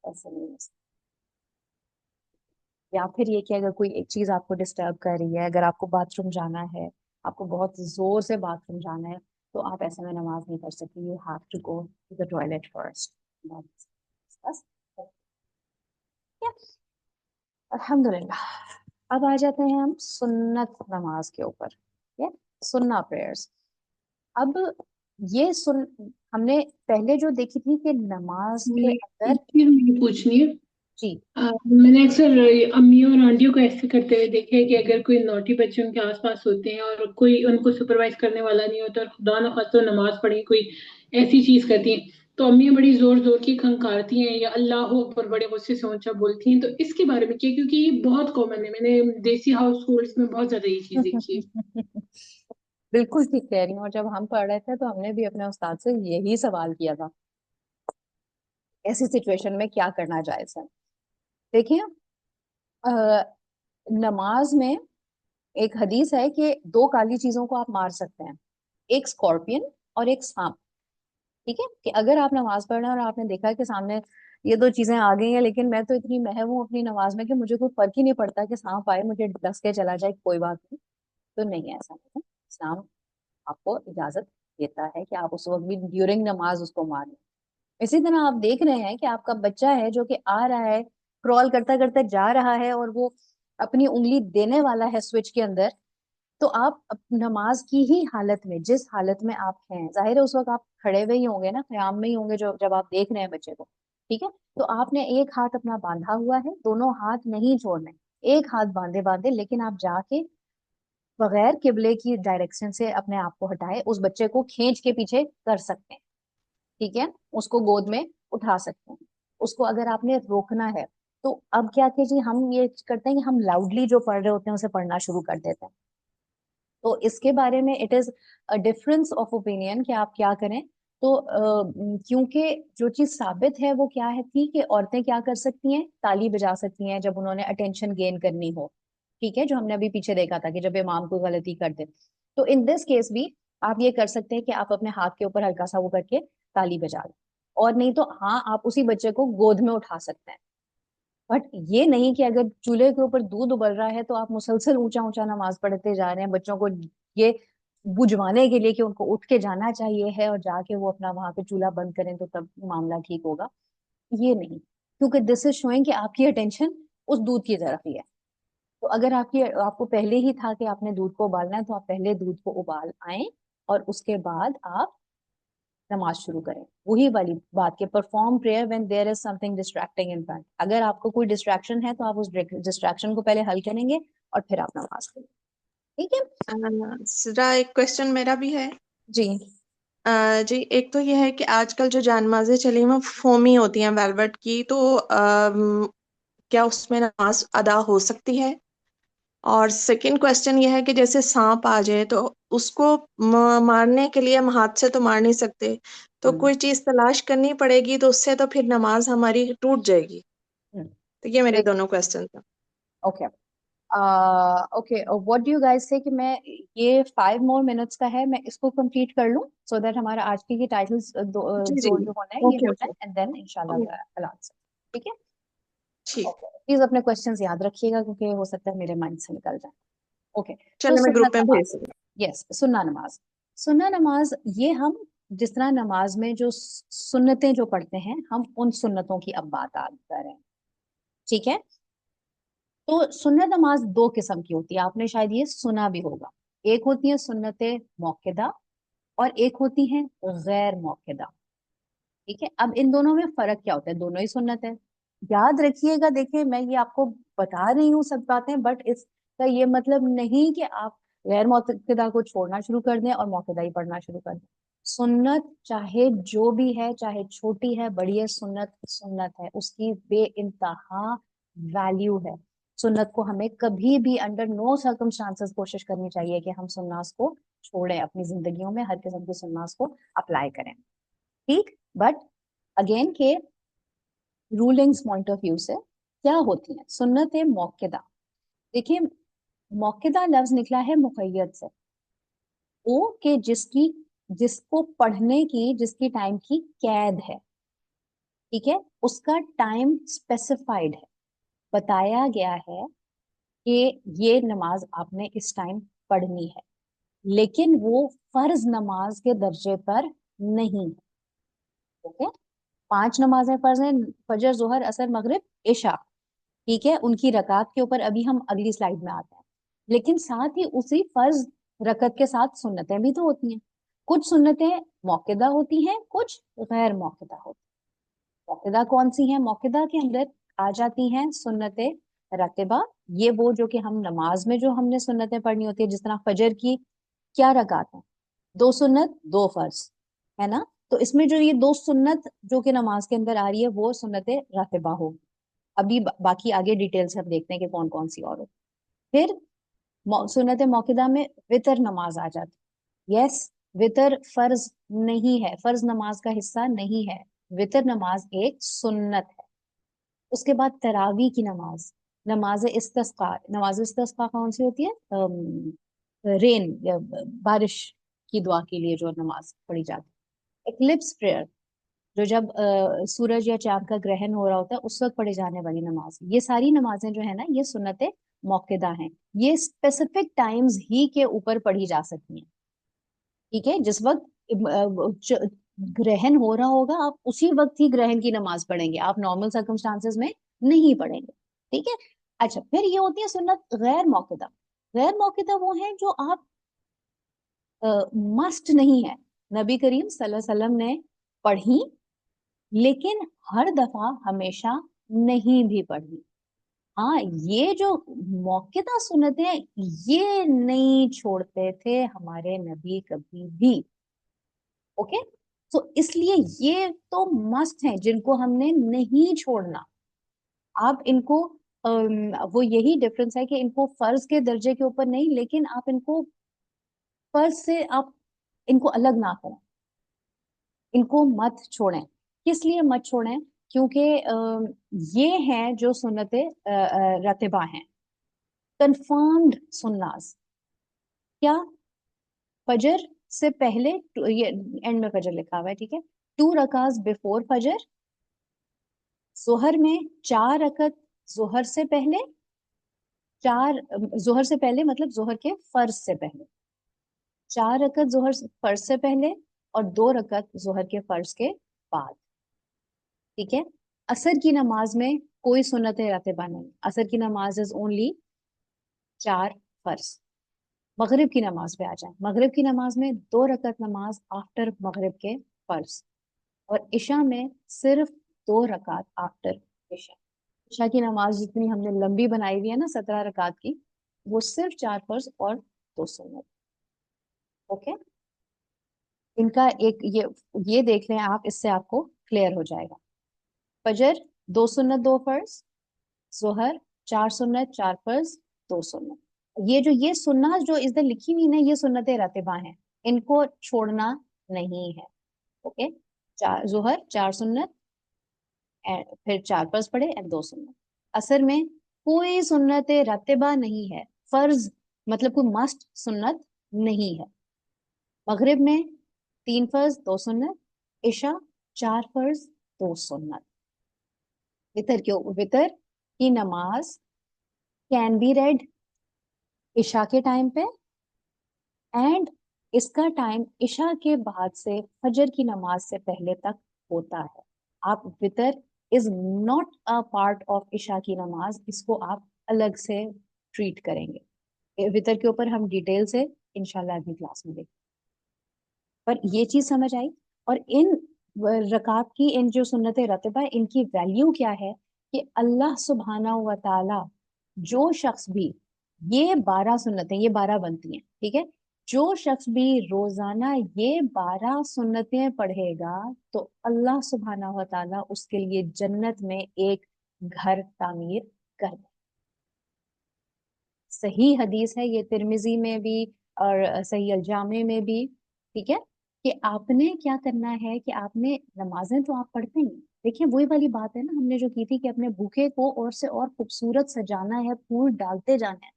ऐसा नहीं है। या फिर ये कि अगर कोई एक चीज आपको डिस्टर्ब कर रही है, अगर आपको बाथरूम जाना है, आपको बहुत जोर से बाथरूम जाना है, तो आप ऐसे में नमाज नहीं पढ़ सकती, you have to go to the toilet first. बस, अल्हम्दुलिल्लाह। अब आ जाते हैं हम सुन्नत नमाज के ऊपर, ये सुन्ना प्रेयर्स। अब ये सुन हमने पहले जो देखी थी कि नमाज के मैं अंदर, एक चीज मुझे पूछनी है। जी मैंने अक्सर अम्मियों और आंटियों को ऐसे करते हुए देखे है कि अगर कोई नौटी बच्चे उनके आसपास होते हैं और कोई उनको सुपरवाइज करने वाला नहीं होता और खुदा न खास्ता नमाज पढ़ी कोई ऐसी चीज करती हैं, तो अम्मियां बड़ी जोर जोर की खंकारती हैं या अल्लाह पर बड़े गुस्से से ऊंचा बोलती हैं। तो इसके बारे में क्या, क्योंकि ये बहुत कॉमन है, मैंने देसी हाउस होल्ड्स में बहुत ज्यादा ये चीज देखी है। बिल्कुल ठीक कह रही हूँ। और जब हम पढ़ रहे थे तो हमने भी अपने उस्ताद से यही सवाल किया था, ऐसी सिचुएशन में क्या करना जायज है। देखिए, अ, नमाज में एक हदीस है कि 2 काली चीजों को आप मार सकते हैं, एक स्कॉर्पियन और एक सांप। ठीक है, कि अगर आप नमाज पढ़ रहे हैं और आपने देखा कि सामने ये 2 चीजें आ गई हैं, लेकिन मैं तो इतनी महव हूँ अपनी नमाज में कि मुझे कोई फर्क ही नहीं पड़ता कि सांप आए मुझे डस के चला जाए, कोई बात नहीं, तो नहीं है, ऐसा नहीं है। इस्लाम आपको इजाजत देता है कि आप उस वक्त भी ड्यूरिंग नमाज उसको मार लें। इसी तरह आप देख रहे हैं कि आपका बच्चा है जो कि आ रहा है, क्रॉल करता करता जा रहा है और वो अपनी उंगली देने वाला है स्विच के अंदर, तो आप नमाज की ही हालत में, जिस हालत में आप हैं, जाहिर है उस वक्त आप खड़े हुए ही होंगे ना, क़याम में ही होंगे जो जब आप देख रहे हैं बच्चे को, ठीक है, तो आपने एक हाथ अपना बांधा हुआ है, दोनों हाथ नहीं छोड़ने, एक हाथ बांधे बांधे, लेकिन आप जाके बगैर किबले की डायरेक्शन से अपने आप को हटाए उस बच्चे को खींच के पीछे कर सकते हैं, ठीक है, उसको गोद में उठा सकते हैं। उसको अगर आपने रोकना है तो अब क्या कीजिए, हम ये करते हैं कि हम लाउडली जो पढ़ रहे होते हैं उसे पढ़ना शुरू कर देते हैं। तो इसके बारे में it is a difference of opinion कि आप क्या करें। तो क्योंकि जो चीज साबित है वो क्या है थी कि औरतें क्या कर सकती हैं, ताली बजा सकती हैं जब उन्होंने अटेंशन गेन करनी हो, ठीक है, जो हमने अभी पीछे देखा था कि जब इमाम कोई गलती कर दे, तो इन दिस केस भी आप ये कर सकते हैं कि आप अपने हाथ के ऊपर हल्का सा वो करके ताली बजा लें, और नहीं तो हाँ आप उसी बच्चे को गोद में उठा सकते हैं। बट ये नहीं कि अगर चूल्हे के ऊपर दूध उबल रहा है तो आप मुसलसल ऊंचा ऊंचा नमाज पढ़ते जा रहे हैं बच्चों को ये बुझवाने के लिए कि उनको उठ के जाना चाहिए है और जाके वो अपना वहां पे चूल्हा बंद करें तो तब मामला ठीक होगा, ये नहीं, क्योंकि दिस इज शोइंग कि आपकी अटेंशन उस दूध की तरफ ही है। तो अगर आपको पहले ही था कि आपने दूध को उबालना है तो आप पहले दूध को उबाल आए और उसके बाद आप नमाज शुरू करें। वही वाली बात के perform prayer when there is something distracting in front, अगर आपको कोई डिस्ट्रैक्शन है तो आप उस डिस्ट्रैक्शन को पहले हल करेंगे और फिर आप नमाज करेंगे, ठीक है। सिरा एक क्वेश्चन मेरा भी है। जी जी, एक तो ये है कि आजकल जो जानमाज़ें चली हैं वो फोमी होती हैं वेलवेट की, तो क्या उसमें नमाज अदा हो सकती है? और सेकंड क्वेश्चन ये है कि जैसे सांप आ जाए तो उसको मारने के लिए हम हाथ से तो मार नहीं सकते, तो कोई चीज तलाश करनी पड़ेगी, तो उससे तो फिर नमाज हमारी टूट जाएगी। तो ये मेरे दोनों क्वेश्चन थे। Okay okay, what do you guys से कि मैं ये 5 मोर मिनट्स का है, मैं इसको कंप्लीट कर लूं सो दैट हमारा आज के ये टाइटल्स जी जी, जो होना है ये ओके हो ओके जाए एंड देन इंशाल्लाह ओके, विल आंसर, ठीक है। ठीक। ओके, प्लीज अपने क्वेश्चंस याद रखिएगा क्योंकि हो सकता है मेरे माइंड से निकल जाए। ओके, तो चलो मैं सुन्नत ग्रुप में नमाज, भेज दूंगी। यस, सुन्ना नमाज। सुन्ना नमाज ये हम जिस तरह नमाज में जो सुन्नतें जो पढ़ते हैं, हम उन सुन्नतों की अब बात कर रहे हैं, ठीक है। तो सुन्नत नमाज दो किस्म की होती है, आपने शायद ये सुना भी होगा। एक होती है सुन्नत मौक़िदा और एक होती है गैर मौक़िदा, ठीक है। अब इन दोनों में फर्क क्या होता है? दोनों ही सुन्नत है, याद रखिएगा। देखिए मैं ये आपको बता रही हूँ सब बातें, बट इसका ये मतलब नहीं कि आप गैर मौक़िदा को छोड़ना शुरू कर दें और मौक़िदा ही पढ़ना शुरू कर दें। सुन्नत चाहे जो भी है, चाहे छोटी है बड़ी है, सुन्नत सुन्नत है, उसकी बेइंतहा वैल्यू है। सुन्नत को हमें कभी भी अंडर नो सर्कमस्टांसेस कोशिश करनी चाहिए कि हम सुन्नास को छोड़ें, अपनी जिंदगियों में हर किस्म की सुन्नास को अप्लाई करें, ठीक। बट अगेन के रूलिंग्स पॉइंट ऑफ व्यू से क्या होती है सुन्नत मौक़िदा? देखिए मौक़िदा लफ्ज निकला है मुक़य्यद से, वो के जिसको पढ़ने की, जिसकी टाइम की कैद है, ठीक है, उसका टाइम स्पेसिफाइड है, बताया गया है कि ये नमाज आपने इस टाइम पढ़नी है, लेकिन वो फर्ज नमाज के दर्जे पर नहीं है, ओके। 5 नमाजें फर्ज हैं, फजर, जोहर, असर, मगरिब, इशा, ठीक है। उनकी रकात के ऊपर अभी हम अगली स्लाइड में आते हैं, लेकिन साथ ही उसी फर्ज रकत के साथ सुन्नतें भी तो होती हैं। कुछ सुन्नतें मौक़िदा होती हैं, कुछ गैर मौक़िदा होती हैं। मौक़िदा कौन सी हैं? मौक़िदा के अंदर आ जाती हैं सुन्नतें रातिबा, ये वो जो कि हम नमाज में जो हमने सुन्नतें पढ़नी होती है, जिस तरह फजर की क्या रकात है? 2 सुन्नत 2 फर्ज, है ना। तो इसमें जो ये 2 सुन्नत जो कि नमाज के अंदर आ रही है वो सुन्नतें रातिबा होगी। अभी बाकी आगे डिटेल से हम देखते हैं कि कौन कौन सी और हो। फिर सुन्नत मौक़िदा में वितर नमाज आ जाती। यस, वितर फर्ज नहीं है, फर्ज नमाज का हिस्सा नहीं है, वितर नमाज एक सुन्नत है। उसके बाद तरावी की नमाज, नमाज इस्तिस्का। नमाज इस्तिस्का कौन सी होती है? रेन, बारिश की दुआ के लिए जो नमाज पढ़ी जाती है। एक्लिप्स प्रेयर, जो जब सूरज या चांद का ग्रहण हो रहा होता है उस वक्त पढ़े जाने वाली नमाज। ये सारी नमाजें जो है ना, ये सुन्नत मौक़िदा हैं। ये स्पेसिफिक टाइम्स ही के ऊपर पढ़ी जा सकती हैं, ठीक है। जिस वक्त ग्रहण हो रहा होगा आप उसी वक्त ही ग्रहण की नमाज पढ़ेंगे, आप नॉर्मल सर्कमस्टांसेस में नहीं पढ़ेंगे, ठीक है। अच्छा, फिर ये होती है सुन्नत गैर मौक़िदा। गैर मौक़िदा वो है जो आप मस्ट नहीं है, नबी करीम सल्लल्लाहु अलैहि वसल्लम ने पढ़ी, लेकिन हर दफा हमेशा नहीं भी पढ़ी। हाँ, ये जो मौक़िदा सुन्नतें ये नहीं छोड़ते थे हमारे नबी कभी भी, ओके। तो इसलिए ये तो मस्ट हैं जिनको हमने नहीं छोड़ना। आप इनको वो यही डिफरेंस है कि इनको फर्ज के दर्जे के ऊपर नहीं, लेकिन आप इनको फर्ज से आप इनको अलग ना करें, इनको मत छोड़ें। किस लिए मत छोड़ें? क्योंकि ये हैं जो सुन्नतें रतिबा हैं, कंफर्म्ड सुन्नास। क्या? फजर से पहले, ये एंड में फजर लिखा हुआ है, ठीक है। 2 रकात बिफोर फजर, जोहर में 4 रकत जोहर से पहले, 4 जोहर से पहले मतलब जोहर के फर्ज से पहले, 4 रकत जोहर फर्ज से पहले और 2 रकत जोहर के फर्ज के बाद, ठीक है। असर की नमाज में कोई सुन्नत रातिबा नहीं, असर की नमाज इज ओनली 4 फर्ज। मगरिब की नमाज पे आ जाए, मगरिब की नमाज में 2 रकत नमाज आफ्टर मगरिब के फर्ज, और इशा में सिर्फ 2 रकात आफ्टर इशा। इशा की नमाज जितनी हमने लंबी बनाई हुई है ना 17 रकात की, वो सिर्फ 4 फर्ज और 2 सुन्नत, ओके। इनका एक ये देख लें आप, इससे आपको क्लियर हो जाएगा। फजर 2 सुन्नत 2 फर्ज, जोहर 4 सुन्नत 4 फर्ज 2 सुन्नत। ये जो ये सुन्नत जो इधर लिखी हुई ना, ये सुन्नत रातिबा हैं, इनको छोड़ना नहीं है, ओके। जोहर 4 सुन्नत, फिर 4 फर्ज पढ़े एंड 2 सुन्नत। असर में कोई सुन्नत रातिबा नहीं है, फर्ज मतलब कोई मस्ट सुन्नत नहीं है। मगरिब में 3 फर्ज 2 सुन्नत, इशा 4 फर्ज 2 सुन्नत। वितर की नमाज कैन बी रेड इशा के टाइम पे اینڈ اس کا ٹائم عشاء کے بعد سے فجر کی نماز سے پہلے تک ہوتا ہے. آپ وطر is not a part of عشاء کی نماز, اس کو آپ الگ سے ٹریٹ کریں گے. وطر کے اوپر ہم ڈیٹیل سے انشاءاللہ اگلی کلاس میں دیکھیں. پر یہ چیز سمجھ آئی. اور ان رکعات کی, ان جو سنت راتبہ, ان کی ویلیو کیا ہے کہ اللہ سبحانہ و تعالی جو شخص بھی یہ 12 سنتیں, یہ 12 بنتی ہیں, ٹھیک ہے, جو شخص بھی روزانہ یہ 12 سنتیں پڑھے گا تو اللہ سبحانہ و تعالی اس کے لیے جنت میں ایک گھر تعمیر کر دے. صحیح حدیث ہے یہ, ترمذی میں بھی اور صحیح الجامع میں بھی, ٹھیک ہے, کہ آپ نے کیا کرنا ہے کہ آپ نے نمازیں تو آپ پڑھتے ہیں. دیکھیں وہی والی بات ہے نا ہم نے جو کی تھی کہ اپنے بھوکے کو اور سے اور خوبصورت سجانا ہے, پھول ڈالتے جانا ہے.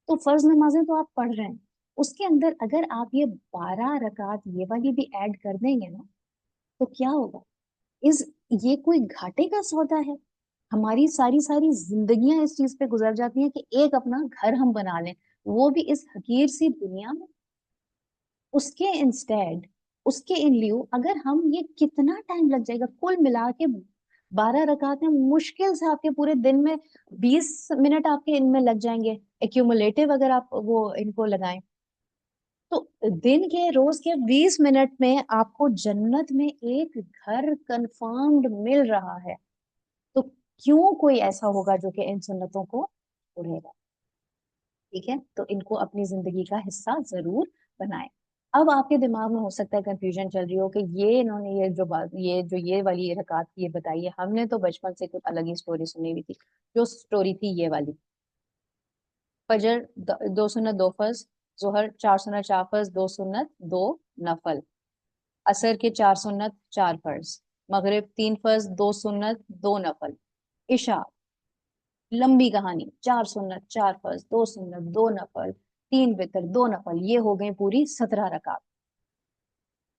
تو فرض نمازیں تو آپ پڑھ رہے ہیں, اس کے اندر اگر آپ یہ 12 رکعات یہ والی بھی ایڈ کر دیں گے نا تو کیا ہوگا. یہ کوئی گھاٹے کا سودا ہے. ہماری ساری زندگیاں اس چیز پہ گزر جاتی ہیں کہ ایک اپنا گھر ہم بنا لیں, وہ بھی اس حقیر سی دنیا میں. اس کے انسٹیڈ, اس کے ان لیو اگر ہم یہ کتنا ٹائم لگ جائے گا کل ملا کے 12 رکعات میں, مشکل سے آپ کے پورے دن میں 20 منٹ آپ کے ان میں لگ جائیں گے ایکیومولیٹو اگر آپ وہ ان کو لگائیں. تو دن کے روز کے 20 منٹ میں آپ کو جنت میں ایک گھر کنفرمڈ مل رہا ہے. تو کیوں کوئی ایسا ہوگا جو کہ ان سنتوں کو چھوڑے گا. ٹھیک ہے, تو ان کو اپنی زندگی کا حصہ ضرور بنائیں. اب آپ کے دماغ میں ہو سکتا ہے کنفیوژن چل رہی ہو کہ یہ انہوں نے یہ جو بات, یہ والی رکعت یہ بتائی ہے, ہم نے تو بچپن سے کچھ الگ ہی سٹوری سنی ہوئی تھی. جو سٹوری تھی یہ والی, فجر 2 سنت 2 فرض, ظہر 4 سنت 4 فرض 2 سنت 2 نفل, عصر کے 4 سنت 4 فرض, مغرب 3 فرض 2 سنت 2 نفل, عشاء لمبی کہانی 4 سنت 4 فرض 2 سنت 2 نفل 3 وتر 2 نفل, یہ ہو گئے پوری 17 رکعت.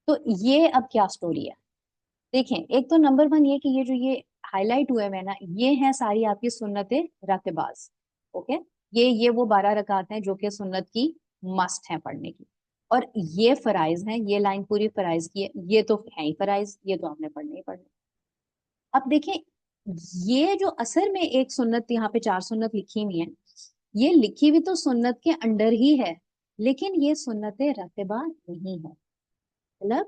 تو یہ اب کیا سٹوری ہے دیکھیں. ایک تو نمبر 1 یہ کہ یہ جو یہ ہائی لائٹ ہوئے ہیں نا, یہ ہیں ساری آپ کی سنت راتباز. اوکے, یہ وہ 12 رکعت ہیں جو کہ سنت کی مسٹ ہیں پڑھنے کی, اور یہ فرائض ہیں, یہ لائن پوری فرائض کی ہے, یہ تو ہیں ہی فرائض, یہ تو آپ نے پڑھنے ہی پڑھنے. اب دیکھیں یہ جو اثر میں ایک سنت یہاں پہ 4 سنت لکھی ہوئی ہیں, یہ لکھی ہوئی تو سنت کے انڈر ہی ہے, لیکن یہ سنت راتبہ نہیں ہے. مطلب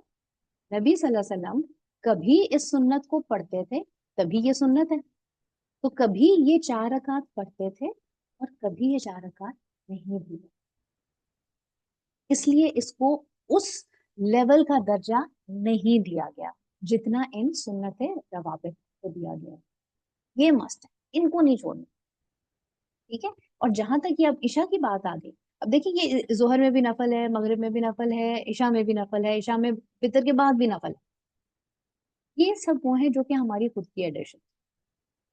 نبی صلی اللہ علیہ وسلم کبھی اس سنت کو پڑھتے تھے تبھی یہ سنت ہے, تو کبھی یہ 4 رکعت پڑھتے تھے اور کبھی یہ 4 رکعت نہیں بھی. اس لیے اس کو اس لیول کا درجہ نہیں دیا گیا جتنا ان سنت روابط کو دیا گیا. یہ مسٹ ہے, ان کو نہیں چھوڑنا. ٹھیک ہے, اور جہاں تک یہ اب عشاء کی بات آ گئی, اب دیکھیں یہ ظہر میں بھی نفل ہے, مغرب میں بھی نفل ہے, عشاء میں بھی نفل ہے, عشاء میں فطر کے بعد بھی نفل ہے. یہ سب وہ ہیں جو کہ ہماری خود کی ایڈیشن.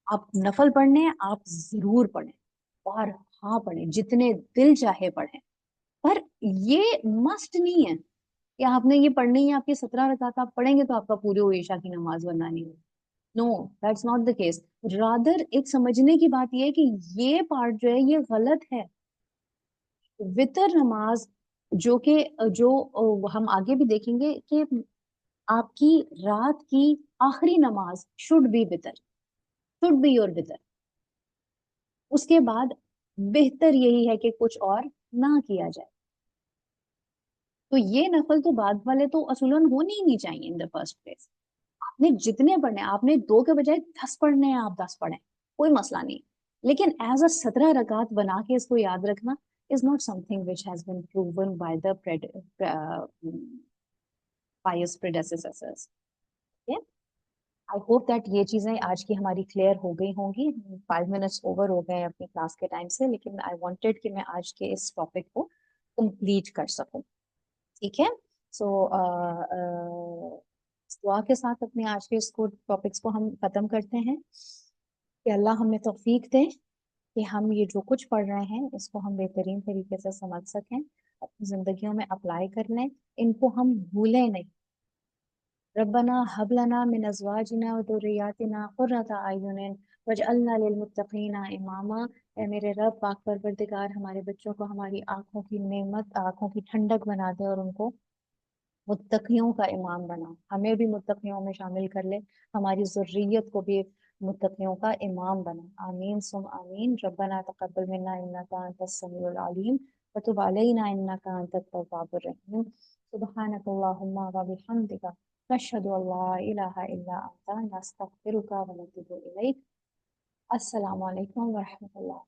آپ نفل پڑھنے ہیں آپ ضرور پڑھیں, اور ہاں پڑھیں, جتنے دل چاہے پڑھیں, پر یہ مسٹ نہیں ہے کہ آپ نے یہ پڑھنی ہے, آپ کی 17 رکعت آپ پڑھیں گے تو آپ کا پوری ہوئی عشاء کی نماز بننا نہیں. No, that's not the case. Rather ایک سمجھنے کی بات یہ ہے کہ یہ پارٹ جو ہے یہ غلط ہے. وتر نماز جو کہ جو ہم آگے بھی دیکھیں گے کہ آپ کی رات کی آخری نماز شوڈ بی وتر, شوڈ بی یور وتر. اس کے بعد بہتر یہی ہے کہ کچھ اور نہ کیا جائے. تو یہ نفل تو بعد والے تو اصولاً ہونے ہی نہیں چاہیے ان دا فرسٹ پلیس. آپ نے جتنے پڑھنے, آپ نے 2 کے بجائے 10 پڑھنے ہیں, آپ 10 پڑھیں, کوئی مسئلہ نہیں. لیکن ایز اے 17 رکعت بنا کے اس کو یاد رکھنا is not something which has been proven by the pious predecessors. Okay? I hope that یہ چیزیں آج کی ہماری کلیئر ہو گئی ہوں گی. 5 منٹس اوور ہو گئے اپنی کلاس کے ٹائم سے, لیکن I wanted کہ میں آج کے اس ٹاپک کو کمپلیٹ کر سکوں. ٹھیک ہے, سو دعا کے ساتھ اپنے آج کے اس کو ٹاپکس کو ہم ختم کرتے ہیں کہ اللہ ہمیں توفیق دے کہ ہم یہ جو کچھ پڑھ رہے ہیں اس کو ہم بہترین طریقے سے سمجھ سکیں, اپنی زندگیوں میں اپلائی کر لیں, ان کو ہم بھولیں نہیں. ربنا هب لنا من ازواجنا وذرياتنا قرة اعین वजअलना लिलमुत्तक़ीना इमामा, ए मेरे रब पाक परवरदिगार हमारे बच्चों को हमारी आंखों की नेमत, आंखों की ठंडक बना दे और उनको मुत्तकियों का इमाम बना, हमें भी मुत्तकियों में शामिल कर ले, हमारी ज़ुर्रियत को भी मुत्तकियों का इमाम बना। आमीन सुम आमीन। रब्बना तक़ब्बल मिन्ना इन्नका अंतस समीउल अलीम व तुब अलैना इन्नका अंतत तव्वाबुर रहीम। सुब्हानकल्लाहुम्मा व बिहम्दिका नशहदु अल्ला इलाहा इल्ला अंता नस्तगफिरुका व नतूबु इलैक। अस्सलामु अलैकुम व रहमतुल्लाह।